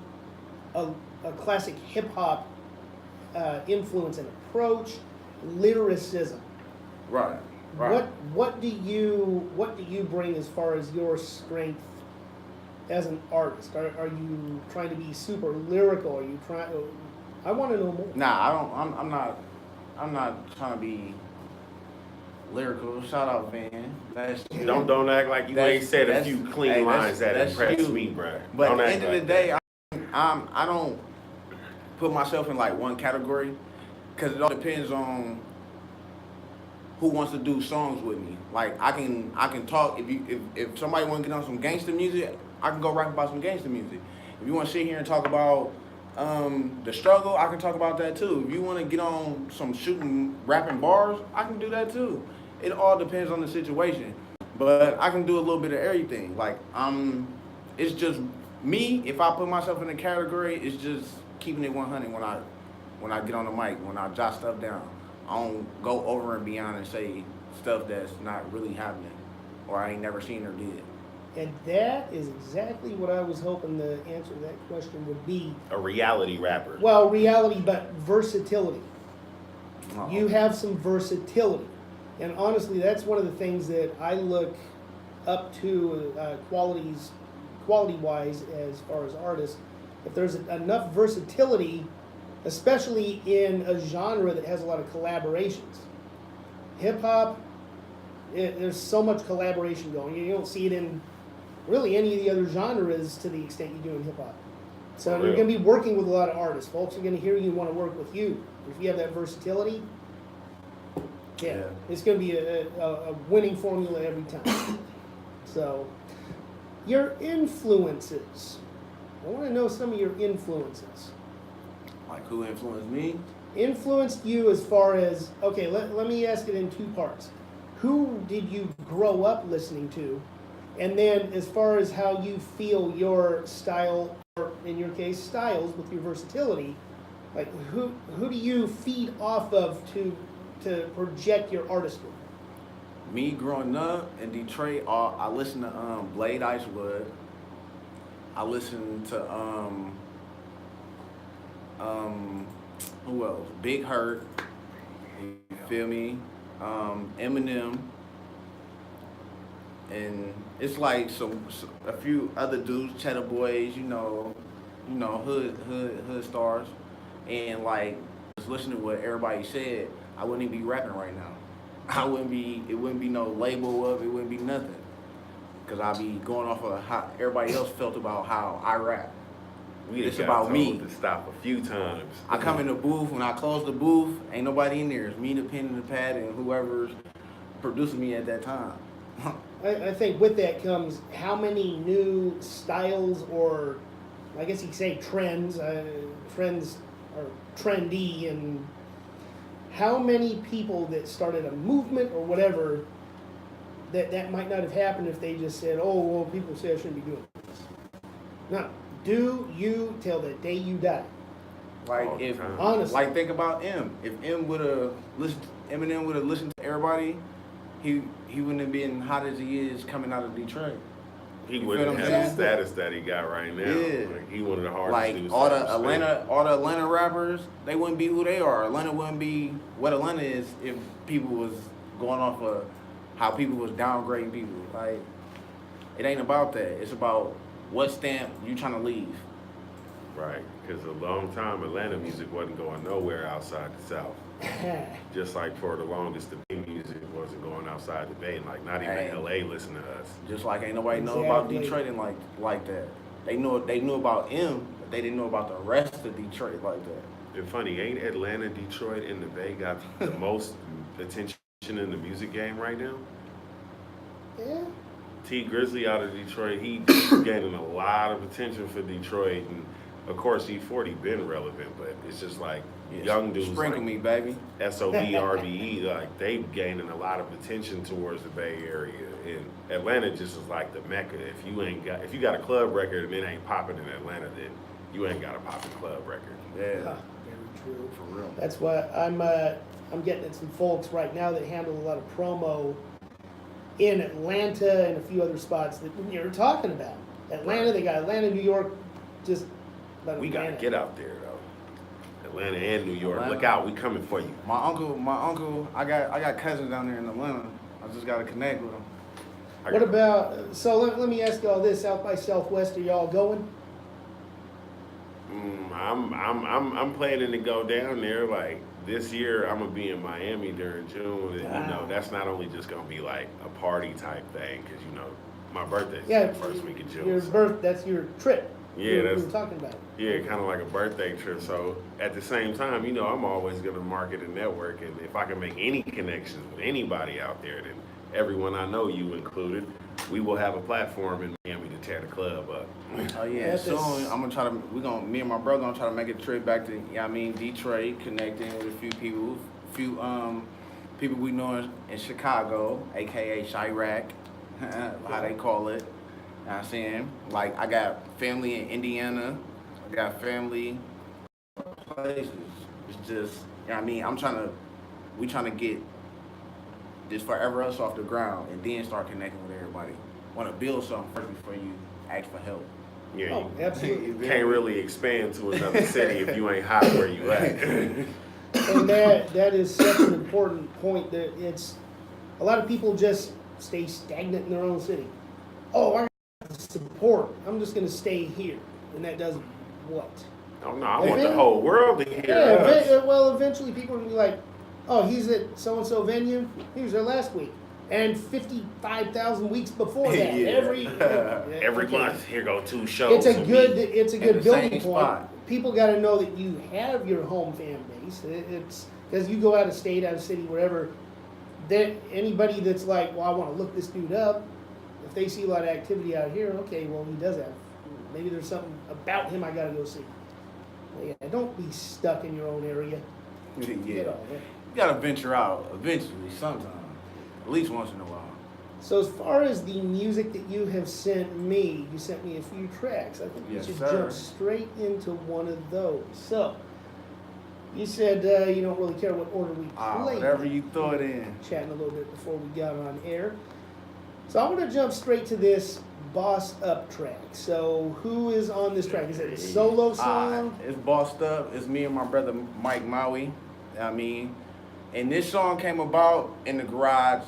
a classic hip hop influence and approach, lyricism. Right. Right. What do you bring as far as your strength as an artist? Are you trying to be super lyrical? Are you trying? I want to know more. Nah, I'm not trying to be lyrical. Shout out, Van. That's you. Don't act like you ain't said a few clean lines that impressed me, bro. But at the end of the day, I don't put myself in like one category, because it all depends on who wants to do songs with me. Like I can talk, if somebody want to get on some gangster music, I can go rap about some gangster music. If you want to sit here and talk about the struggle, I can talk about that too. If you want to get on some rapping bars, I can do that too. It all depends on the situation. But I can do a little bit of everything. Like it's just me. If I put myself in a category, it's just keeping it 100 when I get on the mic, when I jot stuff down. I don't go over and beyond and say stuff that's not really happening or I ain't never seen or did. And that is exactly what I was hoping the answer to that question would be. A reality rapper. Well, reality, but versatility. Uh-oh. You have some versatility. And honestly, that's one of the things that I look up to quality-wise as far as artists. If there's enough versatility, especially in a genre that has a lot of collaborations. Hip-hop, there's so much collaboration going. You don't see it in really any of the other genres to the extent you do in hip-hop. So you're going to be working with a lot of artists. Folks are going to hear you and want to work with you. If you have that versatility, yeah. It's going to be a winning formula every time. So, your influences. I want to know some of your influences. Like who influenced me? Influenced you as far as, okay, let me ask it in two parts. Who did you grow up listening to? And then as far as how you feel your style, or in your case, styles with your versatility, like who do you feed off of to project your artistry? Me growing up in Detroit, I listened to Blade Icewood. I listened to who else? Big Hurt. You feel me? Eminem. And it's like a few other dudes, Cheddar Boys, you know, hood stars, and like just listening to what everybody said, I wouldn't even be rapping right now. It wouldn't be no label up, it wouldn't be nothing, cause I'd be going off of how everybody else felt about how I rap. It's about me. To stop a few times. I come in the booth, when I close the booth, ain't nobody in there. It's me, the pen and the pad, and whoever's producing me at that time. I think with that comes how many new styles or I guess you could say trends. Trends are trendy, and how many people that started a movement or whatever that might not have happened if they just said, "Oh, well, people say I shouldn't be doing this." No, do you till the day you die. Like if Honestly. like think about M. If Eminem would have listened to everybody, he wouldn't have been hot as he is coming out of Detroit. He You wouldn't feel what I'm have the saying? status that he got right now. Yeah. Like, he one of the hardest Like dudes. all to the respect. Atlanta rappers, they wouldn't be who they are. Atlanta wouldn't be what Atlanta is if people was going off of how people was downgrading people. Like it ain't about that. It's about what stamp you trying to leave. Right, because a long time Atlanta music wasn't going nowhere outside the South. Just like for the longest, the Bay music wasn't going outside the Bay. Like not even Hey. LA listened to us. Just like ain't nobody know about Exactly. Detroit and like that. They knew about M, but they didn't know about the rest of Detroit like that. And funny, ain't Atlanta, Detroit, and the Bay got the most attention in the music game right now? Yeah. T Grizzly out of Detroit, he gaining a lot of attention for Detroit, and of course E40 been relevant, but it's just like Yeah, young dudes sprinkle like me, baby. SOB, RBE, like they gaining a lot of attention towards the Bay Area, and Atlanta just is like the mecca. If you got a club record and it ain't popping in Atlanta, then you ain't got a popping club record. Yeah, Huh, very true. for real. That's why I'm getting at some folks right now that handle a lot of promo in Atlanta and a few other spots that you're talking about. Atlanta, they got Atlanta, New York, just let We them gotta man it. get out there though. Atlanta and New York, Atlanta. look out, we coming for you. My uncle, I got cousins down there in Atlanta. I just gotta connect with them. What about, so let me ask you all this, South by Southwest, are y'all going? I'm planning to go down there. Like this year, I'm gonna be in Miami during June, and you know that's not only just gonna be like a party type thing, because you know my birthday's Yeah, the first week of June. your so- birth, that's your trip. Yeah, we that's- were talking about. Yeah, kind of like a birthday trip. So at the same time, you know, I'm always gonna market and network, and if I can make any connections with anybody out there, then everyone I know, you included, we will have a platform in Miami to tear the club up. Oh yeah, That's soon just- I'm gonna try to. Me and my brother gonna try to make a trip back to. Detroit, connecting with a few people we know in Chicago, aka Chirac, how they call it. You know what I'm saying? Like I got family in Indiana, I got family places. It's just, you know what I mean? We trying to get this Forever Us off the ground and then start connecting with everybody. Want to build something first before you ask for help. Yeah, Oh, you absolutely. can't really expand to another city if you ain't hot where you at. And that is such an important point that it's, a lot of people just stay stagnant in their own city. Oh, I got support. I'm just going to stay here. And that does what? Oh no, I want the whole world to hear Yeah, us. well, eventually people are going to be like, oh, he's at so-and-so venue. He was there last week. And 55,000 weeks before that. Yeah. Every okay. month, here go 2 shows. It's a of good me. building same point. spot. People got to know that you have your home fan base. It's because you go out of state, out of city, wherever. That anybody that's like, well, I want to look this dude up. If they see a lot of activity out here, okay, well, he does have. Maybe there's something about him I got to go see. Well, yeah, don't be stuck in your own area. Yeah. Get You on it. gotta venture out eventually, sometime. At least once in a while. So as far as the music that you have sent me, you sent me a few tracks. I think we Yes, should sir. jump straight into one of those. So you said you don't really care what order we play. Whatever you throw it in. Chatting a little bit before we got on air. So I want to jump straight to this Boss Up track. So who is on this track? Is it a solo song? It's Bossed Up. It's me and my brother Mike Maui. I mean, and this song came about in the garage,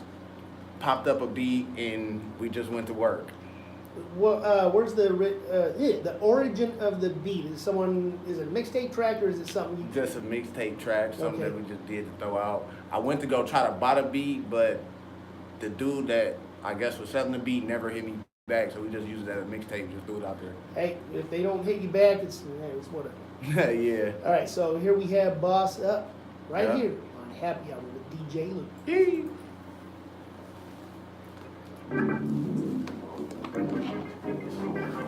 popped up a beat, and we just went to work. Well, where's the origin of the beat? Is it a mixtape track or is it something you Just a mixtape track, something Okay. that we just did to throw out. I went to go try to buy the beat, but the dude that I guess was selling the beat never hit me back, so we just used it as a mixtape, just threw it out Hey, if they don't hit you back, it's whatever. there. Yeah. All right, so here we have Boss Up right Yeah. here on Happy Hour with DJ Luke. Yee.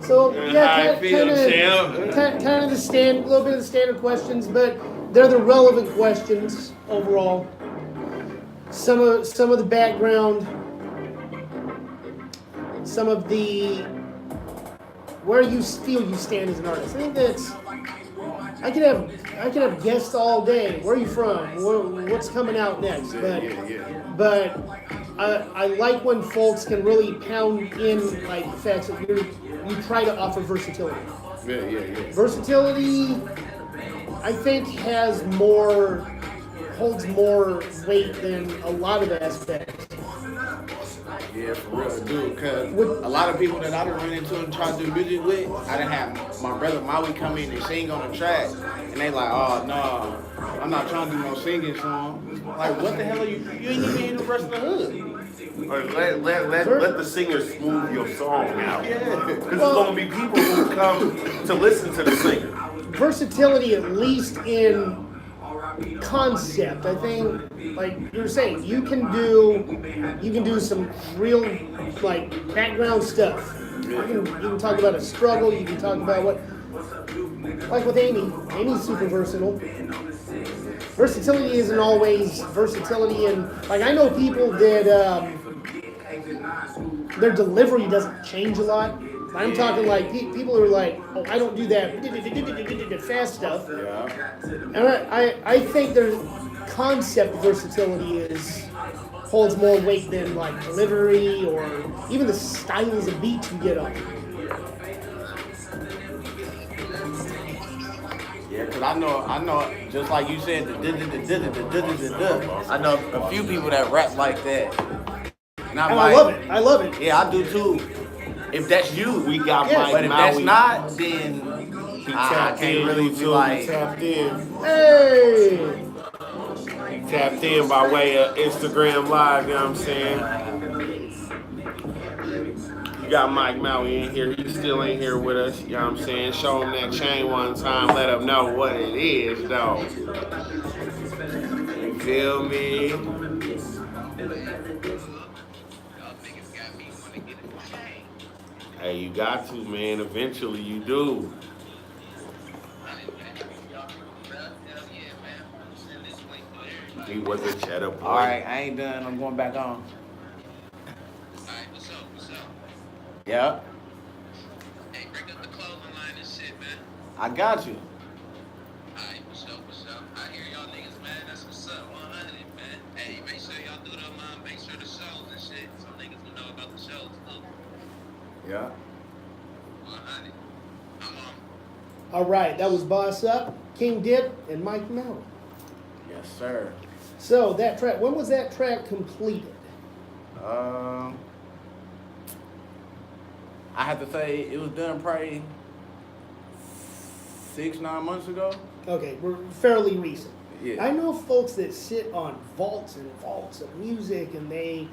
So yeah, How I feel, champ. kind of a little bit of the standard questions, but they're the relevant questions overall. Some of the background, some of the where you feel you stand as an artist. I think that's. I could have guests all day. Where are you from? What's coming out next? But I like when folks can really pound in like the facts that you try to offer versatility. Yeah. Versatility, I think, holds more weight than a lot of aspects. Yeah, for real, dude. Cause a lot of people that I done run into and try to do music with, I done have my brother Maui come in and sing on the track, and they like, oh no, I'm not trying to do no singing song. Like, what the hell are you? You ain't even in the rest of the hood. Or let the singer smooth your song out. Yeah. Because there's going to be people who come to listen to the singer. Versatility, at least in concept. I think, like you were saying, you can do some real like background stuff. You can talk about a struggle. You can talk about what, like with Amy. Amy's super versatile. Versatility isn't always versatility, and like I know people that their delivery doesn't change a lot. I'm talking like people who are like, oh, I don't do that fast stuff. Yeah. And I think their concept versatility holds more weight than like delivery or even the styles of beats you get on. Yeah, cause I know, just like you said, I know a few people that rap like that, and And I love it. Yeah, I do too. If that's you, We got Yeah. Mike but if Maui. that's not, then I can't really be like. Tapped in. Hey, Tapped in by way of Instagram Live, you know what I'm saying? You got Mike Maui in here. He still ain't here with us, you know what I'm saying? Show him that chain one time. Let him know what it is, though. You feel me? Hey, you got to, man. Eventually you do. He was a cheddar boy. All right, I ain't done. I'm going back on. Alright, what's up? Yeah, Hey, bring up the clothing line and shit, man. I got you. Alright, what's up? I hear y'all niggas, man. That's what's up. 100, man. Hey, make sure y'all do them, make sure the shows and shit. Some niggas will know about the shows, too. Yeah. 100. I'm on. all right, that was Boss Up, KingDipp, and Mike Maui. Yes, sir. So that track, when was that track completed? I have to say it was done probably 6-9 months ago. Okay, we're fairly recent. Yeah. I know folks that sit on vaults and vaults of music, and they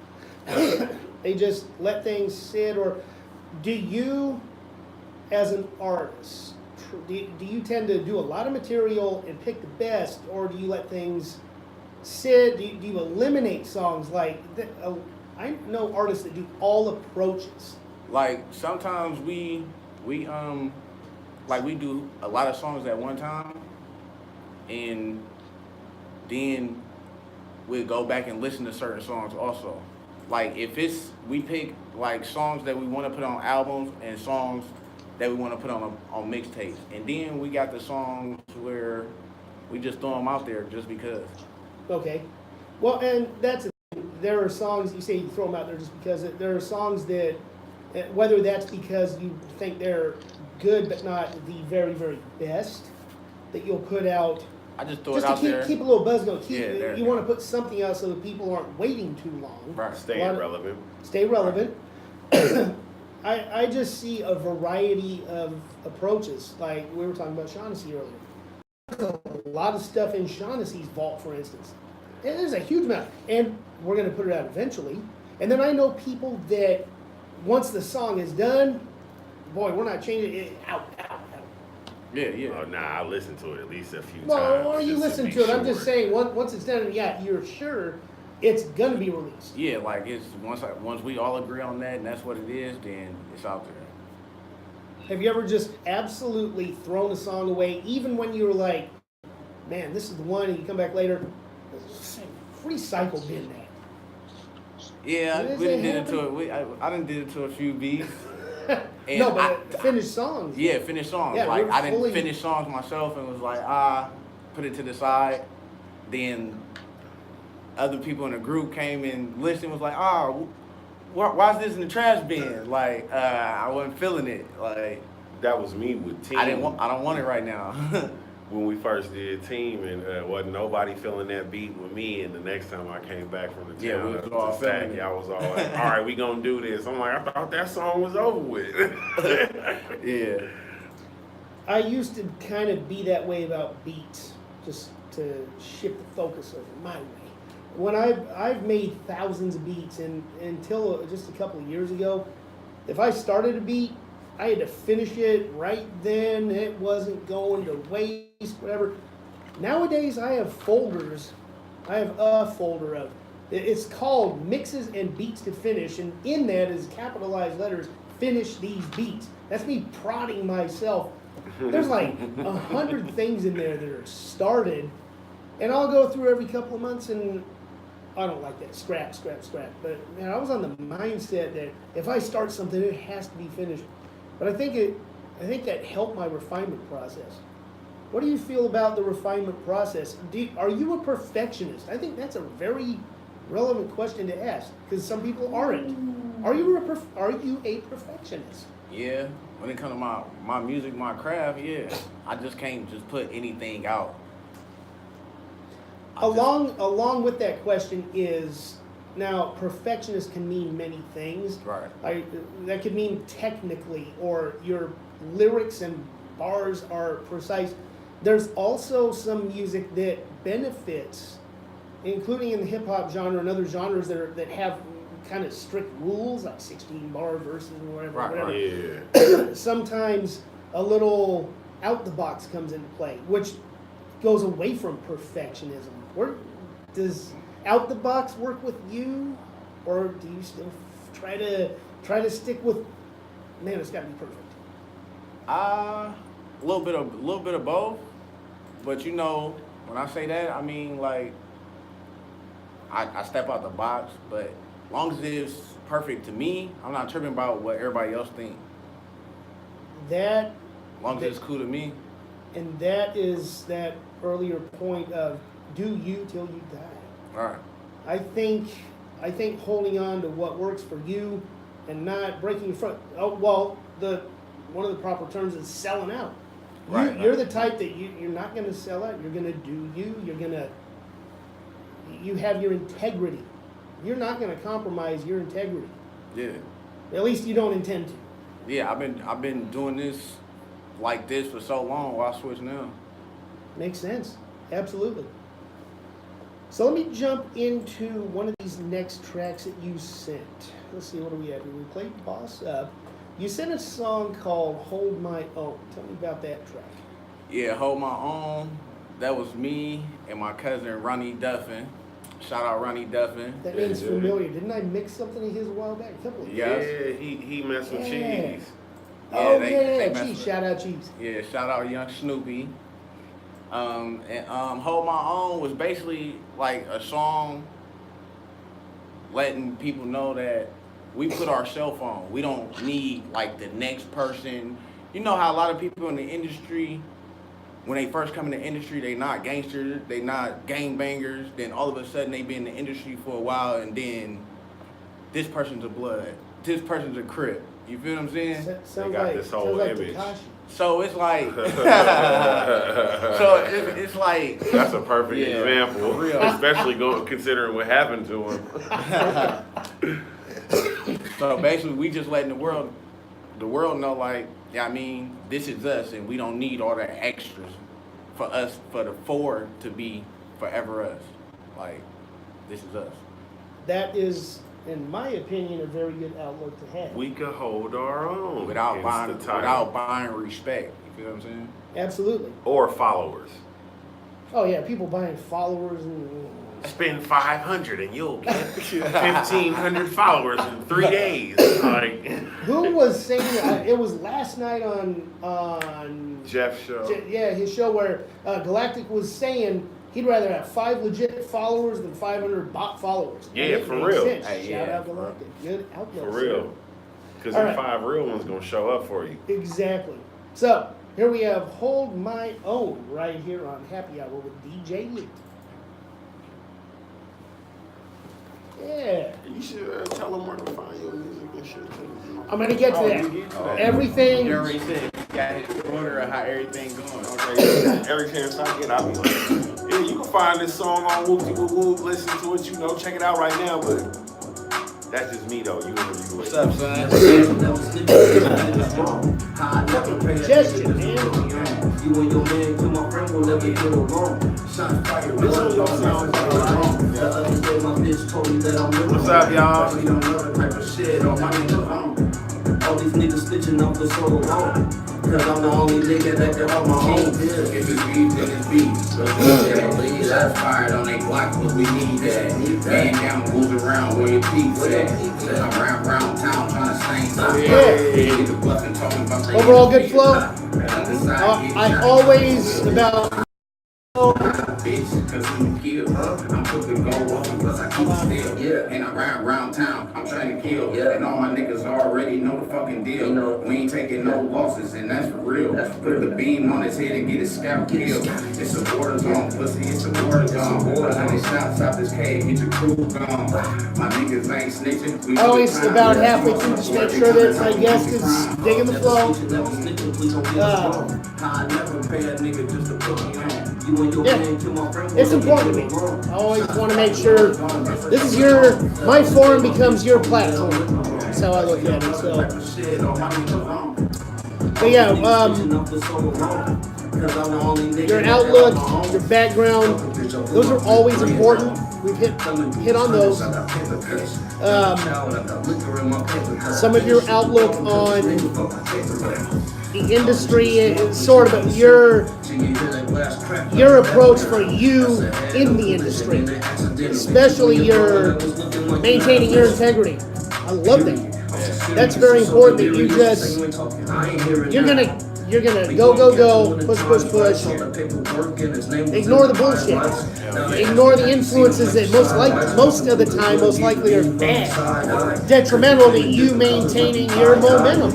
they just let things sit. Or do you, as an artist, do you tend to do a lot of material and pick the best, or do you let things sit? Do you eliminate songs? Like I know artists that do all approaches. Like sometimes we do a lot of songs at one time, and then we'll go back and listen to certain songs also. Like if we pick like songs that we want to put on albums and songs that we want to put on mixtapes, and then we got the songs where we just throw them out there just because. Okay, well, and there are songs you say you throw them out there just because there are songs that, whether that's because you think they're good but not the very, very best, that you'll put out. I just throw Just it out to there. keep a little buzz going. Yeah, You want to put something out so that people aren't waiting too long. Right. Staying relevant. Stay relevant. I just see a variety of approaches. Like we were talking about Shaughnessy earlier. There's a lot of stuff in Shaughnessy's vault, for instance. And there's a huge amount. And we're going to put it out eventually. And then I know people that once the song is done, boy, we're not changing it. Out. Yeah. Oh, nah, I listened to it at least a few times. Well, or you just listen be to it. I'm sure. just saying, once it's done, yeah, you're sure it's going to be released. Yeah, like it's once we all agree on that and that's what it is, then it's out there. Have you ever just absolutely thrown a song away, even when you were like, man, this is the one, and you come back later, recycle bin that? Yeah, Does we done it did it happen? to it. I done did it to a few beats. And No, but finished songs. Yeah, finished songs. Yeah, like we're I didn't fully- finish songs myself and was like, put it to the side. Then other people in the group came and listened and was like, why is this in the trash bin? Like, I wasn't feeling it. Like, That was me with Team. I don't want it right now. When we first did Team, and wasn't nobody feeling that beat with me. And the next time I came back from the town, Yeah, we was all to Sac, feeling it. I was all like, all right, we gonna do this. I'm like, I thought that song was over with. Yeah. I used to kind of be that way about beats, just to shift the focus over my way. When I've made thousands of beats, and until just a couple of years ago, if I started a beat, I had to finish it right then. It wasn't going to waste, whatever. Nowadays, I have folders. I have a folder of. It's called Mixes and Beats to Finish, and in that is capitalized letters, finish these beats. That's me prodding myself. There's like 100 things in there that are started, and I'll go through every couple of months, and I don't like that. Scrap. But man, I was on the mindset that if I start something, it has to be finished. But I think that helped my refinement process. What do you feel about the refinement process? Are you a perfectionist? I think that's a very relevant question to ask, because some people aren't. Are you a perfectionist? Yeah. When it comes to my music, my craft, yeah. I just can't just put anything out. Along with that question is, now perfectionist can mean many things. Right. That could mean technically, or your lyrics and bars are precise. There's also some music that benefits, including in the hip hop genre and other genres that have kind of strict rules, like 16-bar verses or whatever. Right. Yeah. Sometimes a little out the box comes into play, which goes away from perfectionism. Does out the box work with you, or do you still try to stick with, man, it's got to be perfect? A little bit of both. But you know, when I say that, I mean like I step out the box, but as long as it's perfect to me, I'm not tripping about what everybody else think. That, As long as it's cool to me. and that is that earlier point of do you till you die. All right. I think holding on to what works for you and not breaking your front. Oh well, one of the proper terms is selling out. Right. You're the type that you're not going to sell out. You're going to do you. You have your integrity. You're not going to compromise your integrity. Yeah. At least you don't intend to. Yeah, I've been doing this like this for so long. Why switch now? Makes sense. Absolutely. So let me jump into one of these next tracks that you sent. Let's see, what do we have here? We played Boss Up. You sent a song called Hold My Own. Tell me about that track. Yeah, Hold My Own. That was me and my cousin Ronnie Duffin. Shout out Ronnie Duffin. That name's familiar. Didn't I mix something of his a while back? A couple of Yeah. years. Yeah, he messed with Yeah. Cheese. they mess Cheese. with- Shout out Cheese. Yeah, shout out Young Snoopy. Hold My Own was basically like a song letting people know that we put ourselves on. We don't need like the next person. You know how a lot of people in the industry, when they first come in the industry, they not gangsters, they not gangbangers. Then all of a sudden they be in the industry for a while, and then this person's a blood, this person's a crip. You feel what I'm saying? Sounds got like, this whole sounds like image. Tekashi. So it's like, it's like. That's a perfect Yeah, example, for real. especially considering what happened to him. So basically, we just letting the world know, like, yeah, I mean, this is us, and we don't need all the extras for us, for the four to be forever us. Like, this is us. That is, in my opinion, a very good outlook to have. We could hold our own Without hence the title. buying respect. You feel what I'm saying? Absolutely. Or followers. Oh yeah, people buying followers and spend 500 and you'll get 1,500 followers in 3 days. Like Who was saying it was last night on Jeff's show. Yeah, his show where Galactic was saying he'd rather have 5 legit followers than 500 bot followers. Yeah, And it for makes real. sense. Hey, Shout yeah, out Galactic. Good outlet. For real. Because All the right. 5 real ones gonna show up for you. Exactly. So here we have Hold My Own right here on Happy Hour with DJ Lee. Yeah. You should tell them where to find your music and shit too. I'm gonna get to that. You Everything. already said you got his order of how everything going. Okay, every chance I get, I'll be like, yeah, you can find this song on Whoopty Whoop Whoop, listen to it, you know, check it out right now, but that's just me though. You know you What's up, son? Congestion, man. You and your man to my friend will never get along. Shot fire, This one don't sound wrong. the other day my bitch told me that I'm living. What's up, y'all? We don't know the type of shit on my niggas. All these niggas stitching up for so long. Cause I'm the only nigga that can hold my own. If it's beef, then it's beef. Shots fired on they block, but we need that. Man down, moves around where your peeps at. I'm round town trying to sing something. Niggas bustin' talking about they Overall good flow. I I always about bitch, cause I'm kill. I'm cooking go up because I keep still. Yeah, and I'm round town, I'm trying to kill. Yeah, and all my niggas already know the fucking deal. We ain't taking no losses, and that's for real. Put the beam on his head and get his scalp killed. It's a border zone, pussy, it's a border zone. 100 shots out this cave, get your crew gone. My niggas ain't snitching. We always about halfway through just make sure that my guest is digging the flow. I never pay a nigga just to put me on. You and your Yeah. man to my friend will It's never important to get me. along. I always want to make sure this is my forum becomes your platform. That's how I look at it. So, Shit on my niggas. but yeah, your outlook, your background, those are always important. We've hit on those. Some of your outlook on the industry is sort of your approach for you in the industry, especially your maintaining your integrity. I love that. That's very important that you just you're gonna go, push. Ignore the bullshit. Ignore the influences that most of the time, most likely are bad, detrimental to you maintaining your momentum.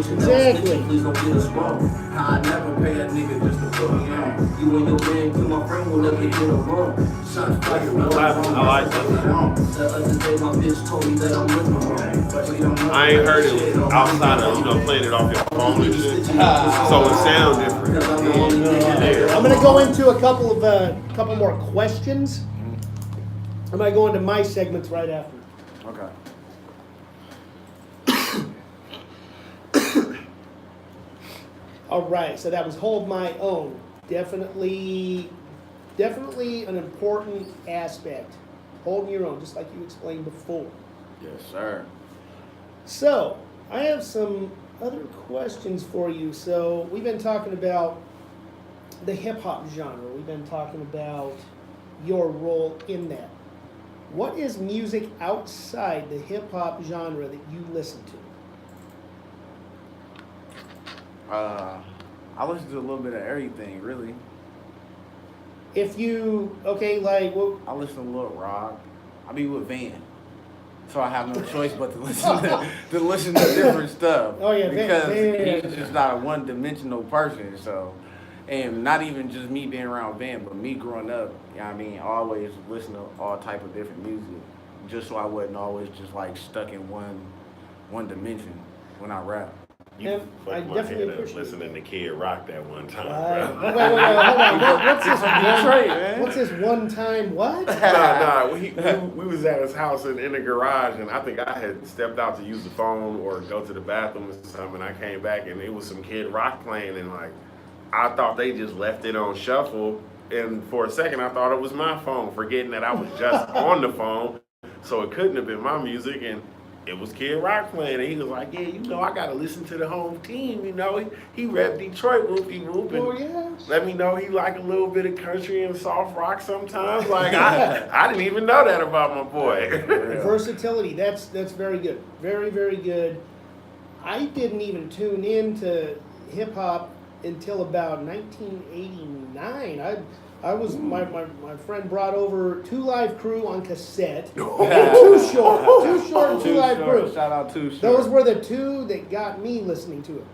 Exactly. I never pay a nigga just to put me on. You and your man, to my friend will never get along. Shots fired, I like that. the other day my bitch told me that I'm living wrong. But we don't know I ain't heard it outside of, playing it off your phone and shit. So it sounds different. I'm gonna go into a couple more questions. I'm gonna go into my segments right after. Okay. All right, so that was Hold My Own. Definitely an important aspect. Holding your own, just like you explained before. Yes, sir. So, I have some other questions for you. So, we've been talking about the hip hop genre. We've been talking about your role in that. What is music outside the hip hop genre that you listen to? I listen to a little bit of everything, really. If you, like, well, I listen to a little rock. I be with Van, so I have no choice but to listen to different stuff. Oh, yeah, because Van. he's just not a one-dimensional person. So, and not even just me being around Van, but me growing up. You know what I mean, I always listen to all type of different music, just so I wasn't always just like stuck in one dimension when I rap. You I fucked my definitely head up appreciate listening to Kid Rock that one time, wait, bro. hold on. What's this Detroit, man. What's this one time what? Nah, we was at his house in the garage, and I think I had stepped out to use the phone or go to the bathroom or something, and I came back, and it was some Kid Rock playing, and like, I thought they just left it on shuffle, and for a second, I thought it was my phone, forgetting that I was just on the phone, so it couldn't have been my music, and it was Kid Rock playing, and he was like, yeah, you know, I gotta listen to the home team, you know. He rep Detroit, whoop-de-whoop, and Oh, yeah. let me know he like a little bit of country and soft rock sometimes. Like, I didn't even know that about my boy. Versatility, that's very good. Very, very good. I didn't even tune into hip hop until about 1989. I was my friend brought over Two Live Crew on cassette. Too Short and Two Live Crew. Shout out Too Short. Those were the two that got me listening to it.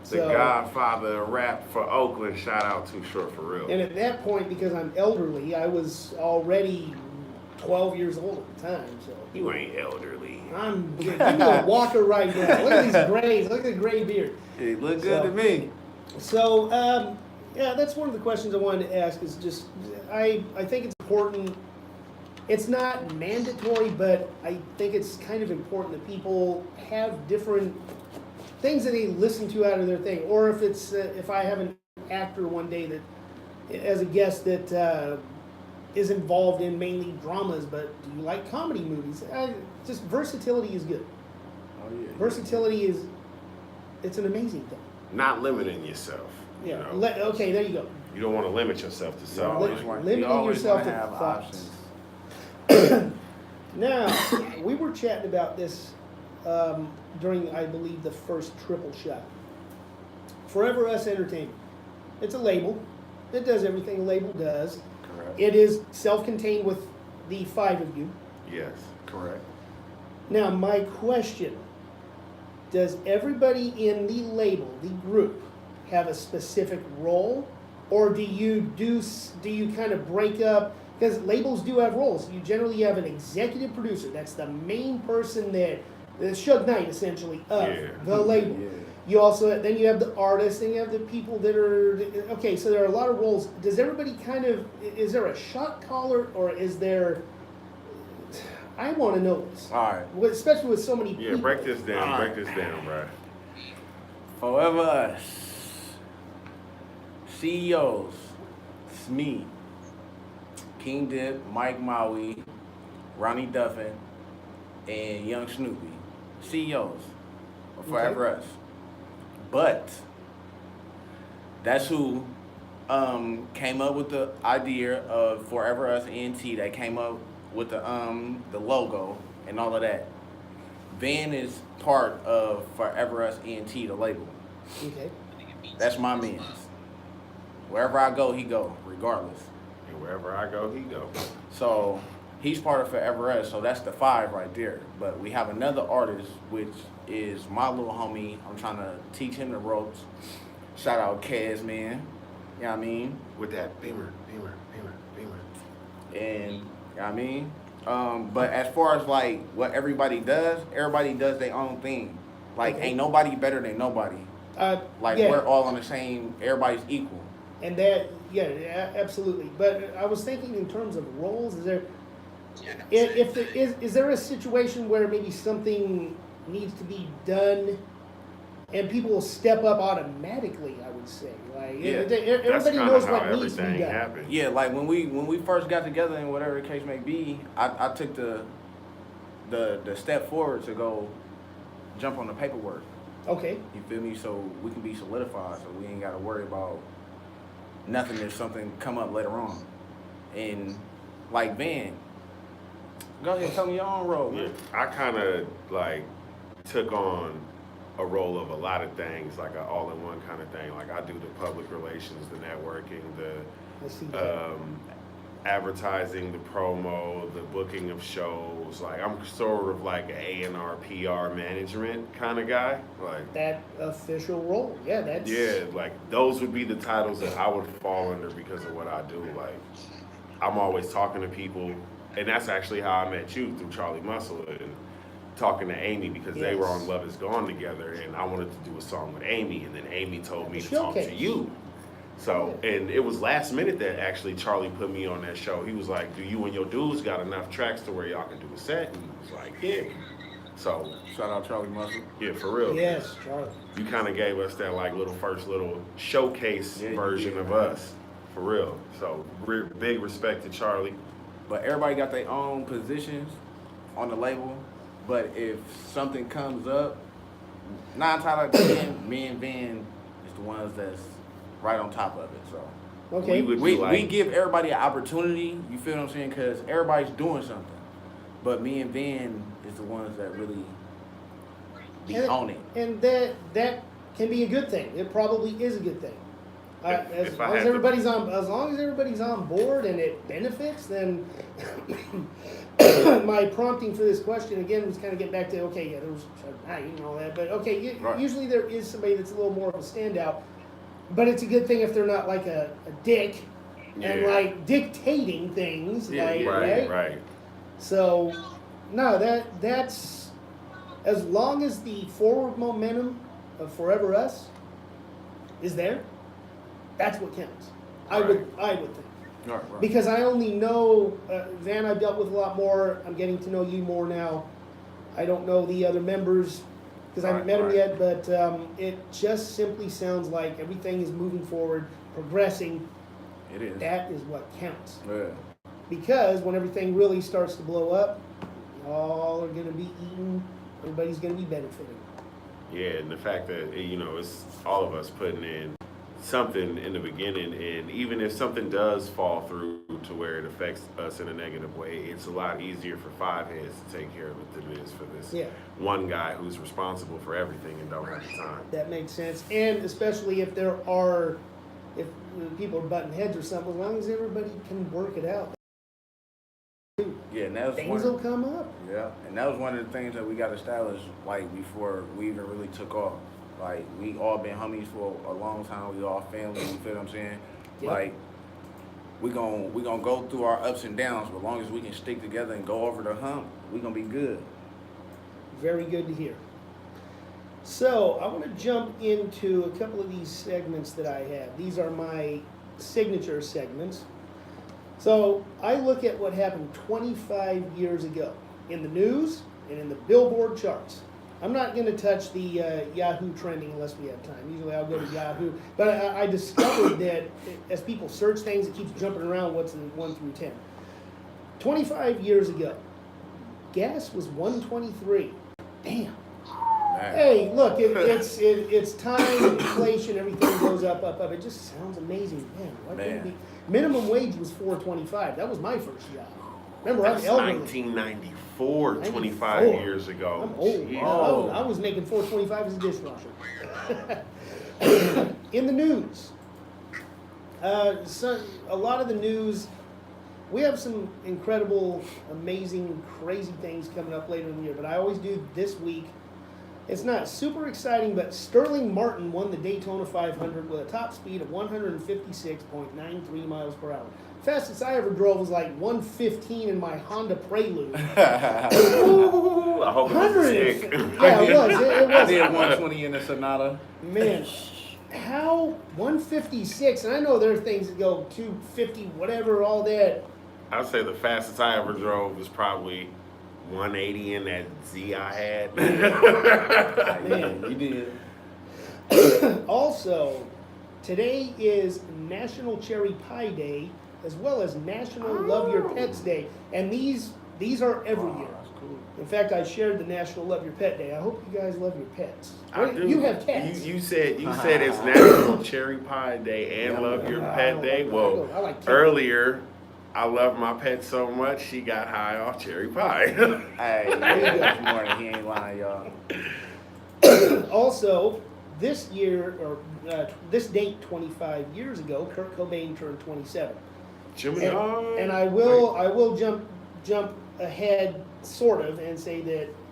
The godfather of rap for Oakland. Shout out Too Short for real. And at that point, because I'm elderly, I was already 12 years old at the time. So You ain't elderly. I'm give me a walker right now. Look at these grays. Look at the gray beard. It look good to me. So, yeah, that's one of the questions I wanted to ask is just, I think it's important. It's not mandatory, but I think it's kind of important that people have different things that they listen to out of their thing. Or if it's, if I have an actor one day that, as a guest that is involved in mainly dramas, but do you like comedy movies? Just versatility is good. Oh, yeah. Versatility is, it's an amazing thing. Not limiting yourself. Yeah. You know? Okay, there you go. You don't want to limit yourself to You something. always want Limiting yourself to to have thoughts. options. Now, we were chatting about this during, I believe, the first triple shot. Forever Us Entertainment. It's a label. It does everything a label does. Correct. It is self-contained with the 5 of you. Yes. Correct. Now, my question, does everybody in the label, the group, have a specific role? Or do you kind of break up? Because labels do have roles. You generally have an executive producer. That's the main person that, the Suge Knight, essentially, of the label. Yeah. You also, then you have the artists, and you have the people that are, okay, so there are a lot of roles. Does everybody kind of, is there a shot caller, or is there, I want to know this. All right. Especially with so many people. Yeah, break this down. Break this down, bro. Forever Us. CEOs. It's me. KingDipp, Mike Maui, Ronnie Duffin, and Young Snoopy. CEOs of Forever Us. But that's who came up with the idea of Forever Us NT. That came up with the logo and all of that. Van is part of Forever Us NT, the label. Okay. That's my man's. Wherever I go, he go, regardless. And wherever I go, he go. So he's part of Forever Us, so that's the 5 right there. But we have another artist, which is my little homie. I'm trying to teach him the ropes. Shout out Kaz, man. You know what I mean? With that beamer. And, you know what I mean? But as far as, like, what everybody does their own thing. Like, Okay. ain't nobody better than nobody. Like, yeah. we're all on the same, everybody's equal. And that, yeah, absolutely. But I was thinking in terms of roles. Is there, is there a situation where maybe something needs to be done, and people will step up automatically? I would say, like, everybody knows what needs to be done. Happened. Yeah, like when we first got together and whatever the case may be, I took the step forward to go jump on the paperwork. Okay. You feel me? So we can be solidified, so we ain't got to worry about nothing if something come up later on. And like Van, go ahead, tell me your own role. Yeah, Man. I kind of like took on a role of a lot of things, like an all-in-one kind of thing. Like I do the public relations, the networking, I see the that. advertising, the promo, the booking of shows. Like I'm sort of like an A&R PR management kind of guy. Like That official role. Yeah, that's. yeah, like those would be the titles that I would fall under because of what I do. Like I'm always talking to people, and that's actually how I met you, through Charlie Muscle and talking to Amy, because they were on Love Is Gone together, and I wanted to do a song with Amy, and then Amy told me to talk to you. So, and it was last minute that actually Charlie put me on that show. He was like, do you and your dudes got enough tracks to where y'all can do a set? And he was like, yeah. So, Shout out Charlie Muscle. yeah, for real. Yes, Charlie. You kind of gave us that like first little showcase version of us, for real. So, big respect to Charlie. But everybody got their own positions on the label. But if something comes up, 9 times out of 10, me and Vin is the ones that's right on top of it. So Okay. we give everybody an opportunity. You feel what I'm saying? Because everybody's doing something. But me and Vin is the ones that really be on it. And that can be a good thing. It probably is a good thing. As If I long as had to- everybody's on board and it benefits, then my prompting for this question again was kind of get back to okay, yeah, there was night and all that, but okay, Right. usually there is somebody that's a little more of a standout, but it's a good thing if they're not like a dick and Yeah. like dictating things, like Right. So no, that's as long as the forward momentum of Forever Us is there, that's what counts. I would think. Right. Because I only know, Van, I've dealt with a lot more. I'm getting to know you more now. I don't know the other members because I haven't met them yet, but it just simply sounds like everything is moving forward, progressing. It is. That is what counts. Yeah. Because when everything really starts to blow up, y'all are going to be eating, everybody's going to be benefiting. Yeah, and the fact that, it's all of us putting in something in the beginning, and even if something does fall through to where it affects us in a negative way, it's a lot easier for 5 heads to take care of it than it is for this one guy who's responsible for everything and don't have the time. That makes sense. And especially if if people are butting heads or something, as long as everybody can work it out. Yeah, and that was Things will come up. Yeah, and that was one of the things that we got established like before we even really took off. Like we all been homies for a long time. We all family. You feel what I'm saying? Yep. Like we gonna go through our ups and downs, but as long as we can stick together and go over the hump, we gonna be good. Very good to hear. So I want to jump into a couple of these segments that I have. These are my signature segments. So I look at what happened 25 years ago in the news and in the Billboard charts. I'm not going to touch the Yahoo trending unless we have time. Usually I'll go to Yahoo. But I discovered that as people search things, it keeps jumping around what's in 1 through 10. 25 years ago, gas was $1.23. Damn. Man. Hey, look, it's time, inflation, everything goes up. It just sounds amazing. Man, why couldn't it be? Minimum wage was $4.25. That was my first job. Remember, I'm That's elderly. 1994, 25 94. year ago. I'm old. Jeez. I was making $4.25 as a dishwasher. In the news, so a lot of the news, we have some incredible, amazing, crazy things coming up later in the year. But I always do this week. It's not super exciting, but Sterling Martin won the Daytona 500 with a top speed of 156.93 miles per hour. Fastest I ever drove was like 115 in my Honda Prelude. Ooh, I hope it was a stick. Yeah, it was. It I was. did 120 in the Sonata. Man, how 156? And I know there are things that go 250, whatever, all that. I'd say the fastest I ever drove was probably 180 in that Z I had. Man, you did. Also, today is National Cherry Pie Day, as well as National Love Your Pets Day, and these are every year. That's cool. In fact, I shared the National Love Your Pet Day. I hope you guys love your pets. I do. You have cats. You said it's National Cherry Pie Day and Love Your Pet Day. Well, I like cats. earlier, I love my pet so much she got high off cherry pie. Hey, this morning he ain't lying, y'all. Also, this year, or this date 25 years ago, Kurt Cobain turned 27. And I will jump ahead sort of and say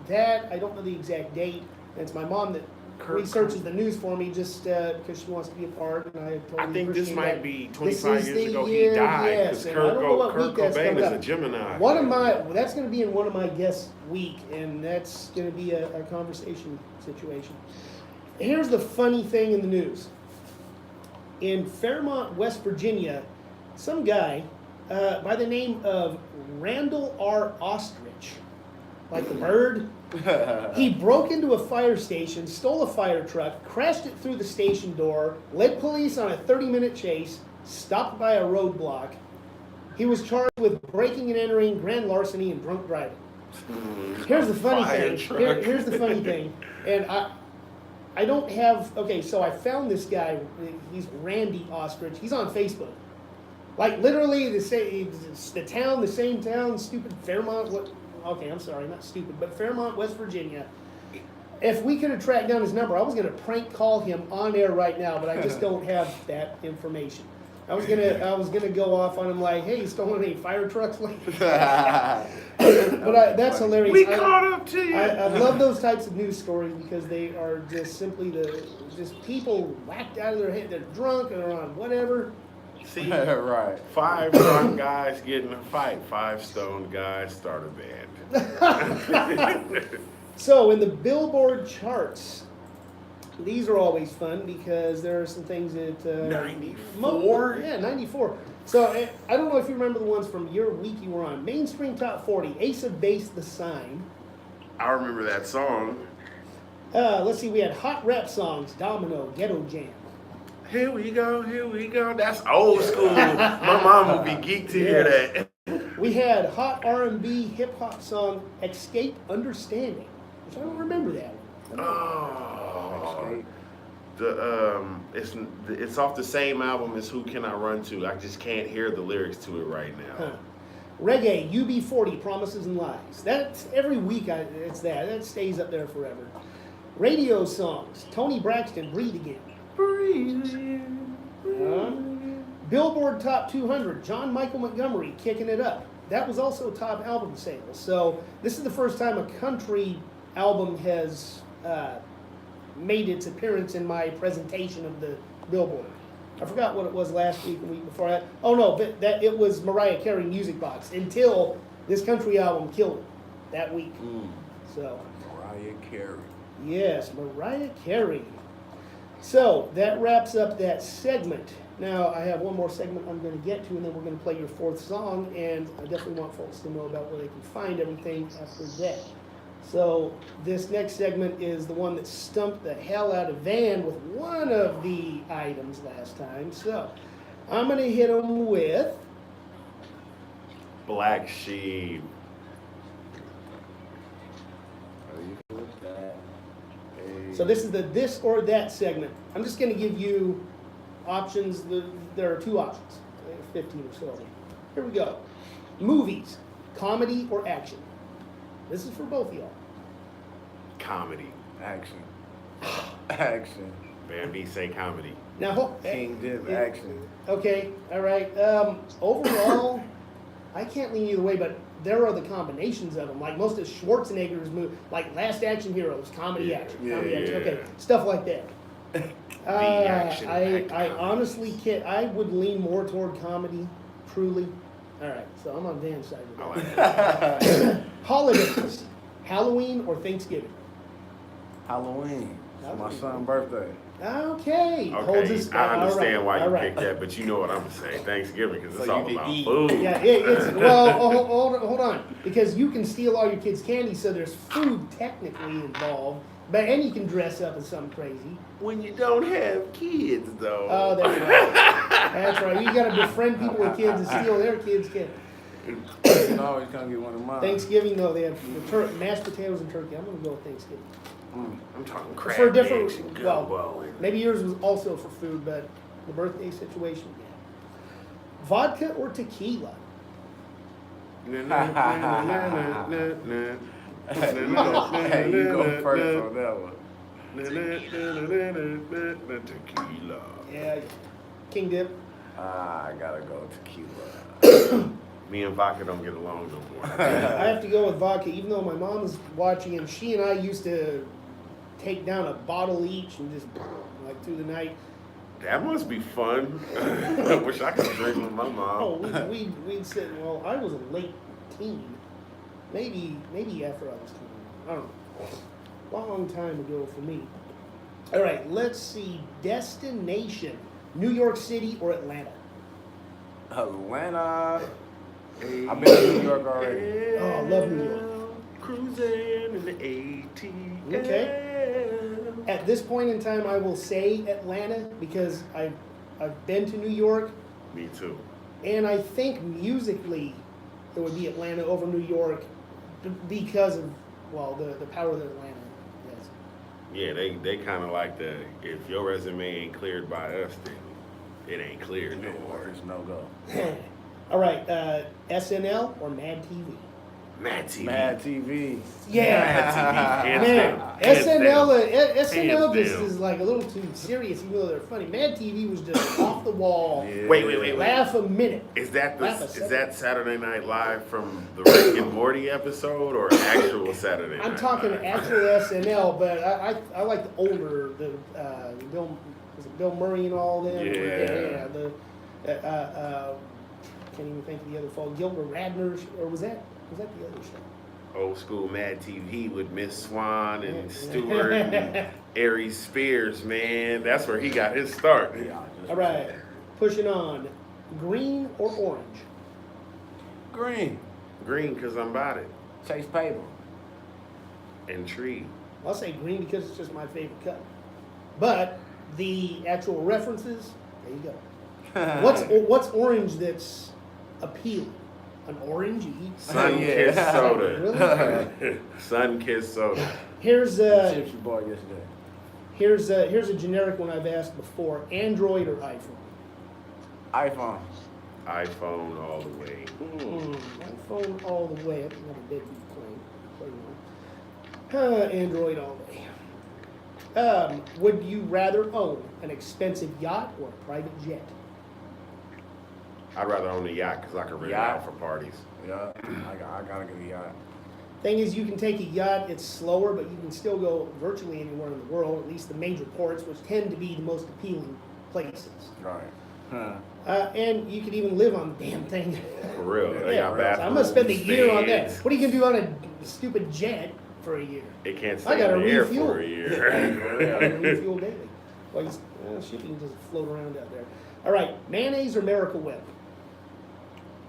that I don't know the exact date. It's my mom that researches the news for me just because she wants to be a part, and I totally I think this appreciate might that. be This 25 is years the ago year, he died yes, because and I don't know what Kurt week that's Cobain coming is up. a Gemini. That's going to be in one of my guest week, and that's going to be a conversation situation. Here's the funny thing in the news. In Fairmont, West Virginia, some guy by the name of Randall R. Ostrich, like the bird, he broke into a fire station, stole a fire truck, crashed it through the station door, led police on a 30-minute chase, stopped by a roadblock. He was charged with breaking and entering, grand larceny, and drunk driving. Here's the funny Fire thing. truck. Here's the funny thing. And I don't have, okay, so I found this guy, he's Randy Ostrich. He's on Facebook. Like literally the same town, stupid Fairmont, okay, I'm sorry, not stupid, but Fairmont, West Virginia. If we could have tracked down his number, I was going to prank call him on air right now, but I just don't have that information. I was gonna go off on him like, hey, you stolen any fire trucks lately? But that's hilarious. We caught up to you. I love those types of news stories because they are just simply just people whacked out of their head. They're drunk or on whatever. See, Right. 5 drunk guys get in a fight. 5 stoned guys start a band. So in the Billboard charts, these are always fun because there are some things that 94? Yeah, 94. So I don't know if you remember the ones from your week you were on. Mainstream Top 40, Ace of Base, The Sign. I remember that song. Let's see, we had hot rap songs, Domino, Ghetto Jam. Here we go, here we go. That's old school. My mom would be geeked to hear that. We had hot R&B hip hop song, Escape Understanding, which I don't remember that one. Oh, it's off the same album as Who Can I Run To. I just can't hear the lyrics to it right now. Reggae, UB40, Promises and Lies. That's every week. It's that stays up there forever. Radio songs, Tony Braxton, Breathe Again. Billboard Top 200, John Michael Montgomery, Kicking It Up. That was also top album sales. So this is the first time a country album has made its appearance in my presentation of the Billboard. I forgot what it was last week, the week before that. Oh no, but it was Mariah Carey Music Box until this country album killed it that week. So Mariah Carey. yes, Mariah Carey. So that wraps up that segment. Now I have one more segment I'm going to get to, and then we're going to play your fourth song. And I definitely want folks to know about where they can find everything after that. So this next segment is the one that stumped the hell out of Van with one of the items last time. So I'm going to hit him with Black Sheep. So this is the this or that segment. I'm just going to give you options. There are 2 options. 15 or so. Here we go. Movies, comedy or action. This is for both of y'all. Comedy. Action. Action. Bambi say comedy. Now, KingDipp action. Okay, all right. Overall, I can't lean either way, but there are the combinations of them. Like most of Schwarzenegger's movies, like Last Action Heroes, comedy action, comedy action. Okay, stuff like that. action I honestly can't. I would lean more toward comedy, truly. All right, so I'm on Van's side. I like that. Holidays, Halloween or Thanksgiving? Halloween. It's my son's birthday. Okay. Okay, I understand why you all picked that, but you know what I'm saying. Thanksgiving, because it's So you all can about eat. food. Yeah, it's well. Hold on, because you can steal all your kids' candy, so there's food technically involved, and you can dress up as something crazy. When you don't have kids, though. Oh, that's right. That's right. You got to befriend people with kids and steal their kids' candy. You can always come get one of mine. Thanksgiving, though, they have mashed potatoes and turkey. I'm gonna go with Thanksgiving. I'm talking crab For different, legs and well, gumbo. maybe yours was also for food, but the birthday situation. Yeah. Vodka or tequila? Hey, you go first on that one. Tequila. Yeah, KingDipp. I gotta go tequila. Me and vodka don't get along no more. I have to go with vodka, even though my mom is watching, and she and I used to take down a bottle each and just like through the night. That must be fun. I wish I could drink with my mom. Oh, we'd sit. Well, I was a late teen, maybe after I was teen. I don't know. Long time ago for me. All right, let's see. Destination: New York City or Atlanta? Atlanta. I've been to New York already. Oh, I love New York. Cruising in the ATL. Okay. At this point in time, I will say Atlanta because I've been to New York, Me too. and I think musically it would be Atlanta over New York because of, well, the power that Atlanta has. Yeah, they kind of like if your resume ain't cleared by us, then it ain't cleared no more. It's no go. All right, SNL or Mad TV? Mad TV. Mad TV. Yeah. Mad TV. Hands Man, down. Hands SNL, down. SNL Hands just down. is like a little too serious, even though they're funny. Mad TV was just off the wall. Yeah. Wait. Laugh a minute. Is that Laugh a is second. that Saturday Night Live from the Rick and Morty episode or actual Saturday Night I'm talking Live? actual SNL, but I like the older, was it Bill Murray and all them? Yeah. Can't even think of the other fellow. Gilbert Radner, or was that the other show? Old school Mad TV with Miss Swan and Yeah. Stewart and Aries Spears, man. That's where he got his start. Yeah, just All right, pushing on. Green or orange? Green. Green, because I'm about it. Chase paper. And tree. I'll say green because it's just my favorite color. But the actual references, there you go. What's orange that's appealing? An orange you eat? Sun-kissed Yeah. soda. Really? Sun-kissed soda. Here's Chips you bought yesterday. here's a generic one I've asked before: Android or iPhone? iPhone. iPhone all the way. iPhone all the way. I think I'm a deadbeat claim. Android all day. Would you rather own an expensive yacht or a private jet? I'd rather own a yacht because I can rent it Yacht. out for parties. Yeah, I gotta get a yacht. Thing is, you can take a yacht, it's slower, but you can still go virtually anywhere in the world, at least the major ports, which tend to be the most appealing places. Right. Huh. And you could even live on the damn thing. For real. They Yeah, got so bathrooms. I'm gonna spend a year on that. stands. What are you gonna do on a stupid jet for a year? It can't I stay gotta in the air refuel. for a I year. gotta refuel daily. Well, shipping doesn't float around out there. All right, mayonnaise or Miracle Whip?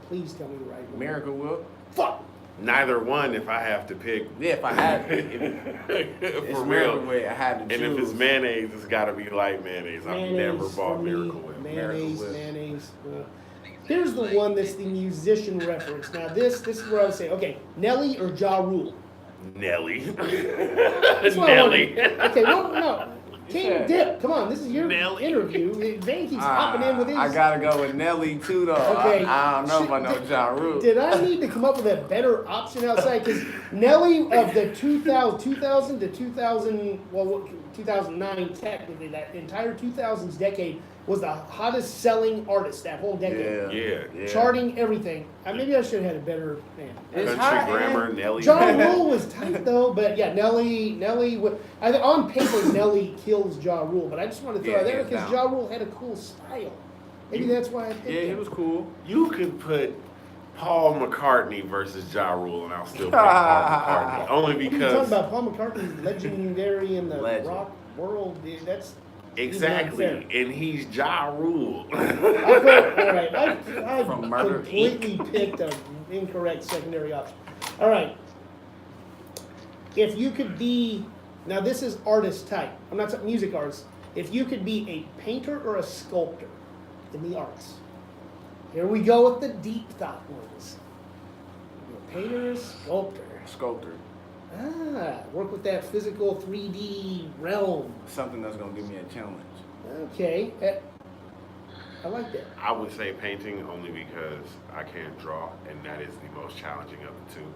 Please tell me the right one. Miracle Whip. Fuck. Neither one if I have to pick. Yeah, if I had it's For Miracle real. Whip, I had to And choose. if it's mayonnaise, it's got to be light mayonnaise. I've never bought for me, Miracle Whip. Mayonnaise, Miracle Whip. mayonnaise. Here's the one that's the musician reference. Now this is where I would say, okay, Nelly or Ja Rule? Nelly. That's what I Nelly. wanted. Okay, well, no. said- KingDipp, come on, this is your Nelly. interview. Van keeps hopping in with his. I gotta go with Nelly too, though. Okay. I don't know if I know Ja Rule. Did I need to come up with a better option outside? Because Nelly of the 2000 to 2000, well, 2009 technically, that entire 2000s decade was the hottest selling artist that whole decade. Yeah. Charting everything. Maybe I should have had a better man. It's Country hot, grammar, man. Nelly. Ja Rule was tight though, but yeah, Nelly. I think on paper Nelly kills Ja Rule, but I just want to throw Yeah, it there hands because down. Ja Rule had a cool style. Maybe that's why I picked Yeah, he him. was cool. You could put Paul McCartney versus Ja Rule, and I'll still pick Paul McCartney. Only What are you talking because about? Paul McCartney's legendary in the Legend. rock world. Dude, that's exactly, even and he's Ja Rule. I From Murder, completely picked an incorrect secondary option. All right. If you could be, now this is artist type. I'm not talking music artist. If you could be a painter or a sculptor in the arts. Here we go with the deep thought ones. A painter or a sculptor. Sculptor. Work with that physical 3D realm. Something that's gonna give me a challenge. Okay. I like that. I would say painting only because I can't draw, and that is the most challenging of the two.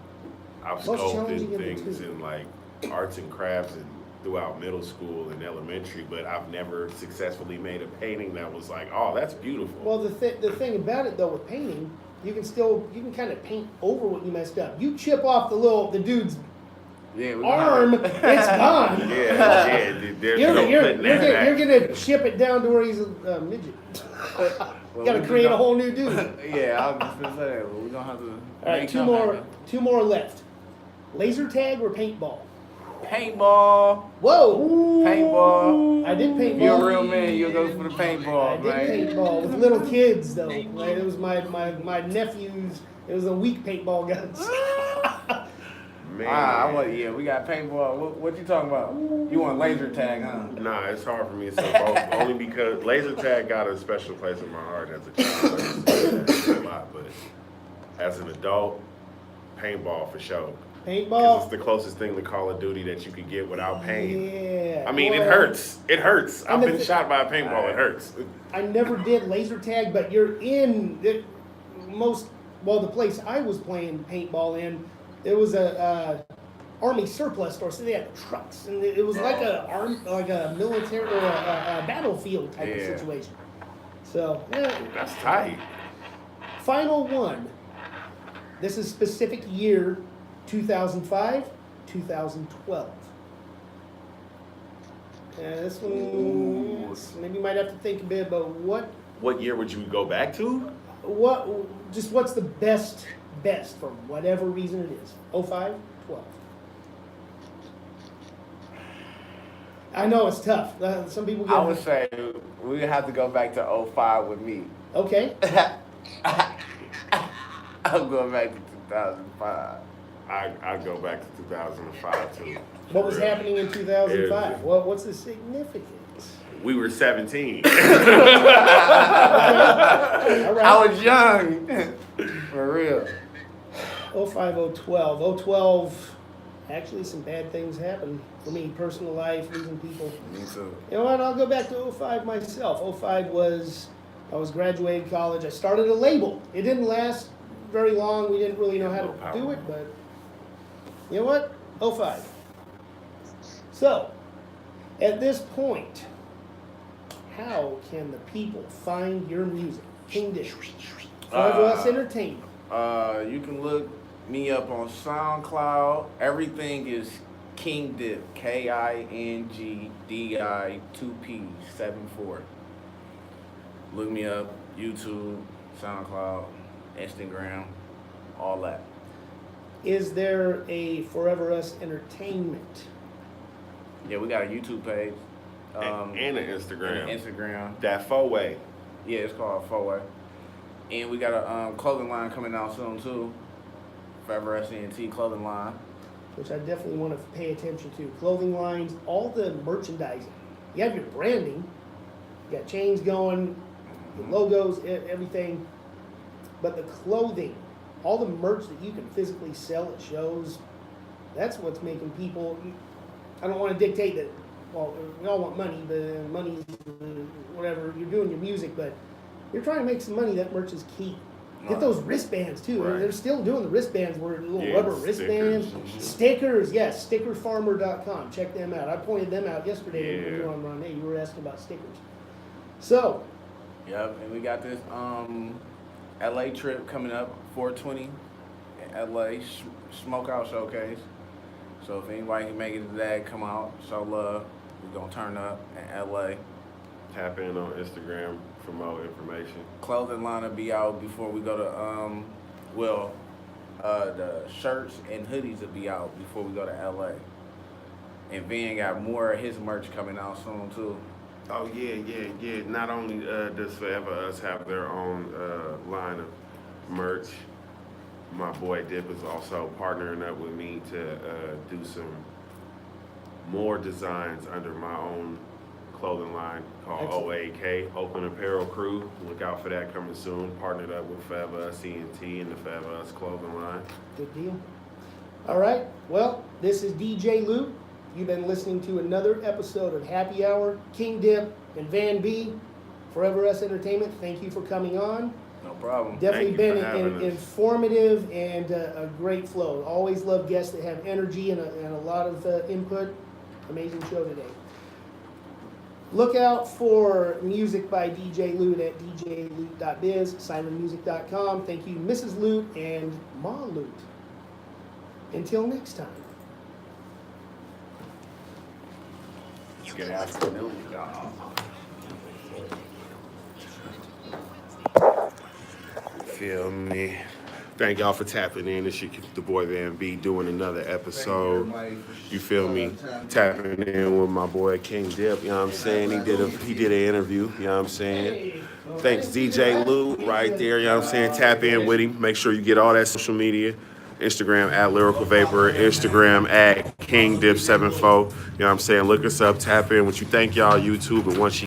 I've Most sculpted challenging of the things two. in like arts and crafts and throughout middle school and elementary, but I've never successfully made a painting that was like, oh, that's beautiful. Well, the thing about it though with painting, you can kind of paint over what you messed up. You chip off the dude's Yeah, we arm, it's gone. yeah, there's no putting that back. You're gonna chip it down to where he's a midget. Well, Got to we create just a whole new dude. Yeah, I was just gonna say that. We're gonna have to. All right, make two something happen. more left. Laser tag or paintball? Paintball. Whoa! Paintball. I did paintball. You're a real man. You'll go for the I paintball, did man. paintball with little kids though. Like, it was my nephews. It was a weak paintball guns. Man. Yeah, we got paintball. What you talking about? You want laser tag, huh? Nah, it's hard for me to say both, only because laser tag got a special place in my heart as a child. I used to play a lot, but as an adult, paintball for sure. Because it's the closest thing to Call of Duty that you could get without pain. Yeah. I mean, it Well, hurts. It hurts. I've been the- shot by a paintball. It hurts. I never did laser tag, but you're in the the place I was playing paintball in, there was a army surplus store, so they had trucks, and it was like a military or a battlefield type of situation. So yeah. That's tight. Final one. This is specific year 2005, 2012. This one, maybe you might have to think a bit about What year would you go back to? what's the best for whatever reason it is. 05, 12. I know it's tough. Some people get. I would say we have to go back to 05 with me. Okay. I'm going back to 2005. I'd go back to 2005 too. What was Really. happening in 2005? What's the significance? We were 17. All right. I was young. For real. 05, 012. 012, actually some bad things happened for me, personal life, losing people. Me too. You know what, I'll go back to 05 myself. 05 was, I was graduating college. I started a label. It didn't last very long. We didn't really know how to do it, but you know what? 05. So, at this point, how can the people find your music? KingDipp. Forever Us Entertainment. You can look me up on SoundCloud. Everything is KingDipp. KINGDI 2P74. Look me up. YouTube, SoundCloud, Instagram, all that. Is there a Forever Us Entertainment? Yeah, we got a YouTube page. And an Instagram. Instagram. That four-way. Yeah, it's called Four-Way. And we got a clothing line coming out soon too. Forever S&T clothing line. Which I definitely want to pay attention to. Clothing lines, all the merchandising. You have your branding. You got chains going, the logos, everything. But the clothing, all the merch that you can physically sell at shows, that's what's making people. I don't want to dictate that. Well, we all want money, but money, whatever. You're doing your music, but you're trying to make some money. That merch is key. Get those wristbands too. Right. They're still doing the wristbands, where little Yeah, rubber stickers. wristbands, stickers. Yes, stickerfarmer.com. Check them out. I pointed them out yesterday when you were on Ron. Hey, you were asking about stickers. So, Yep, and we got this LA trip coming up, 420 in LA, Smokeout Showcase. So if anybody can make it to that, come out, show love. We're gonna turn up in LA. Tap in on Instagram for more information. Clothing line will be out before we go to the shirts and hoodies will be out before we go to LA. And Van got more of his merch coming out soon too. Oh yeah. Not only does Forever Us have their own line of merch, my boy Dip is also partnering up with me to do some more designs under my own clothing line called Excellent. OAK, Open Apparel Crew. Look out for that coming soon. Partnered up with Forever Us ENT and the Forever Us clothing line. good deal. All right. Well, this is DJ Lou. You've been listening to another episode of Happy Hour. KingDipp and Van B, Forever Us Entertainment. Thank you for coming on. No problem. Definitely Thank you been for having us. informative and a great flow. Always love guests that have energy and a lot of input. Amazing show today. Look out for music by DJ Lute at djlute.biz, silentmusic.com. Thank you, Mrs. Lute and Ma Lute. Until next time. Good afternoon, y'all. Feel me? Thank y'all for tapping in. It's the boy Van B doing another episode. You feel me? Tapping in with my boy KingDipp. You know what I'm saying? He did an interview. You know what I'm saying? Thanks DJ Lou right there. You know what I'm saying? Tap in with him. Make sure you get all that social media. Instagram at Lyrical Vapor. Instagram at KingDipp74. You know what I'm saying? Look us up. Tap in with you. Thank y'all YouTube. And once you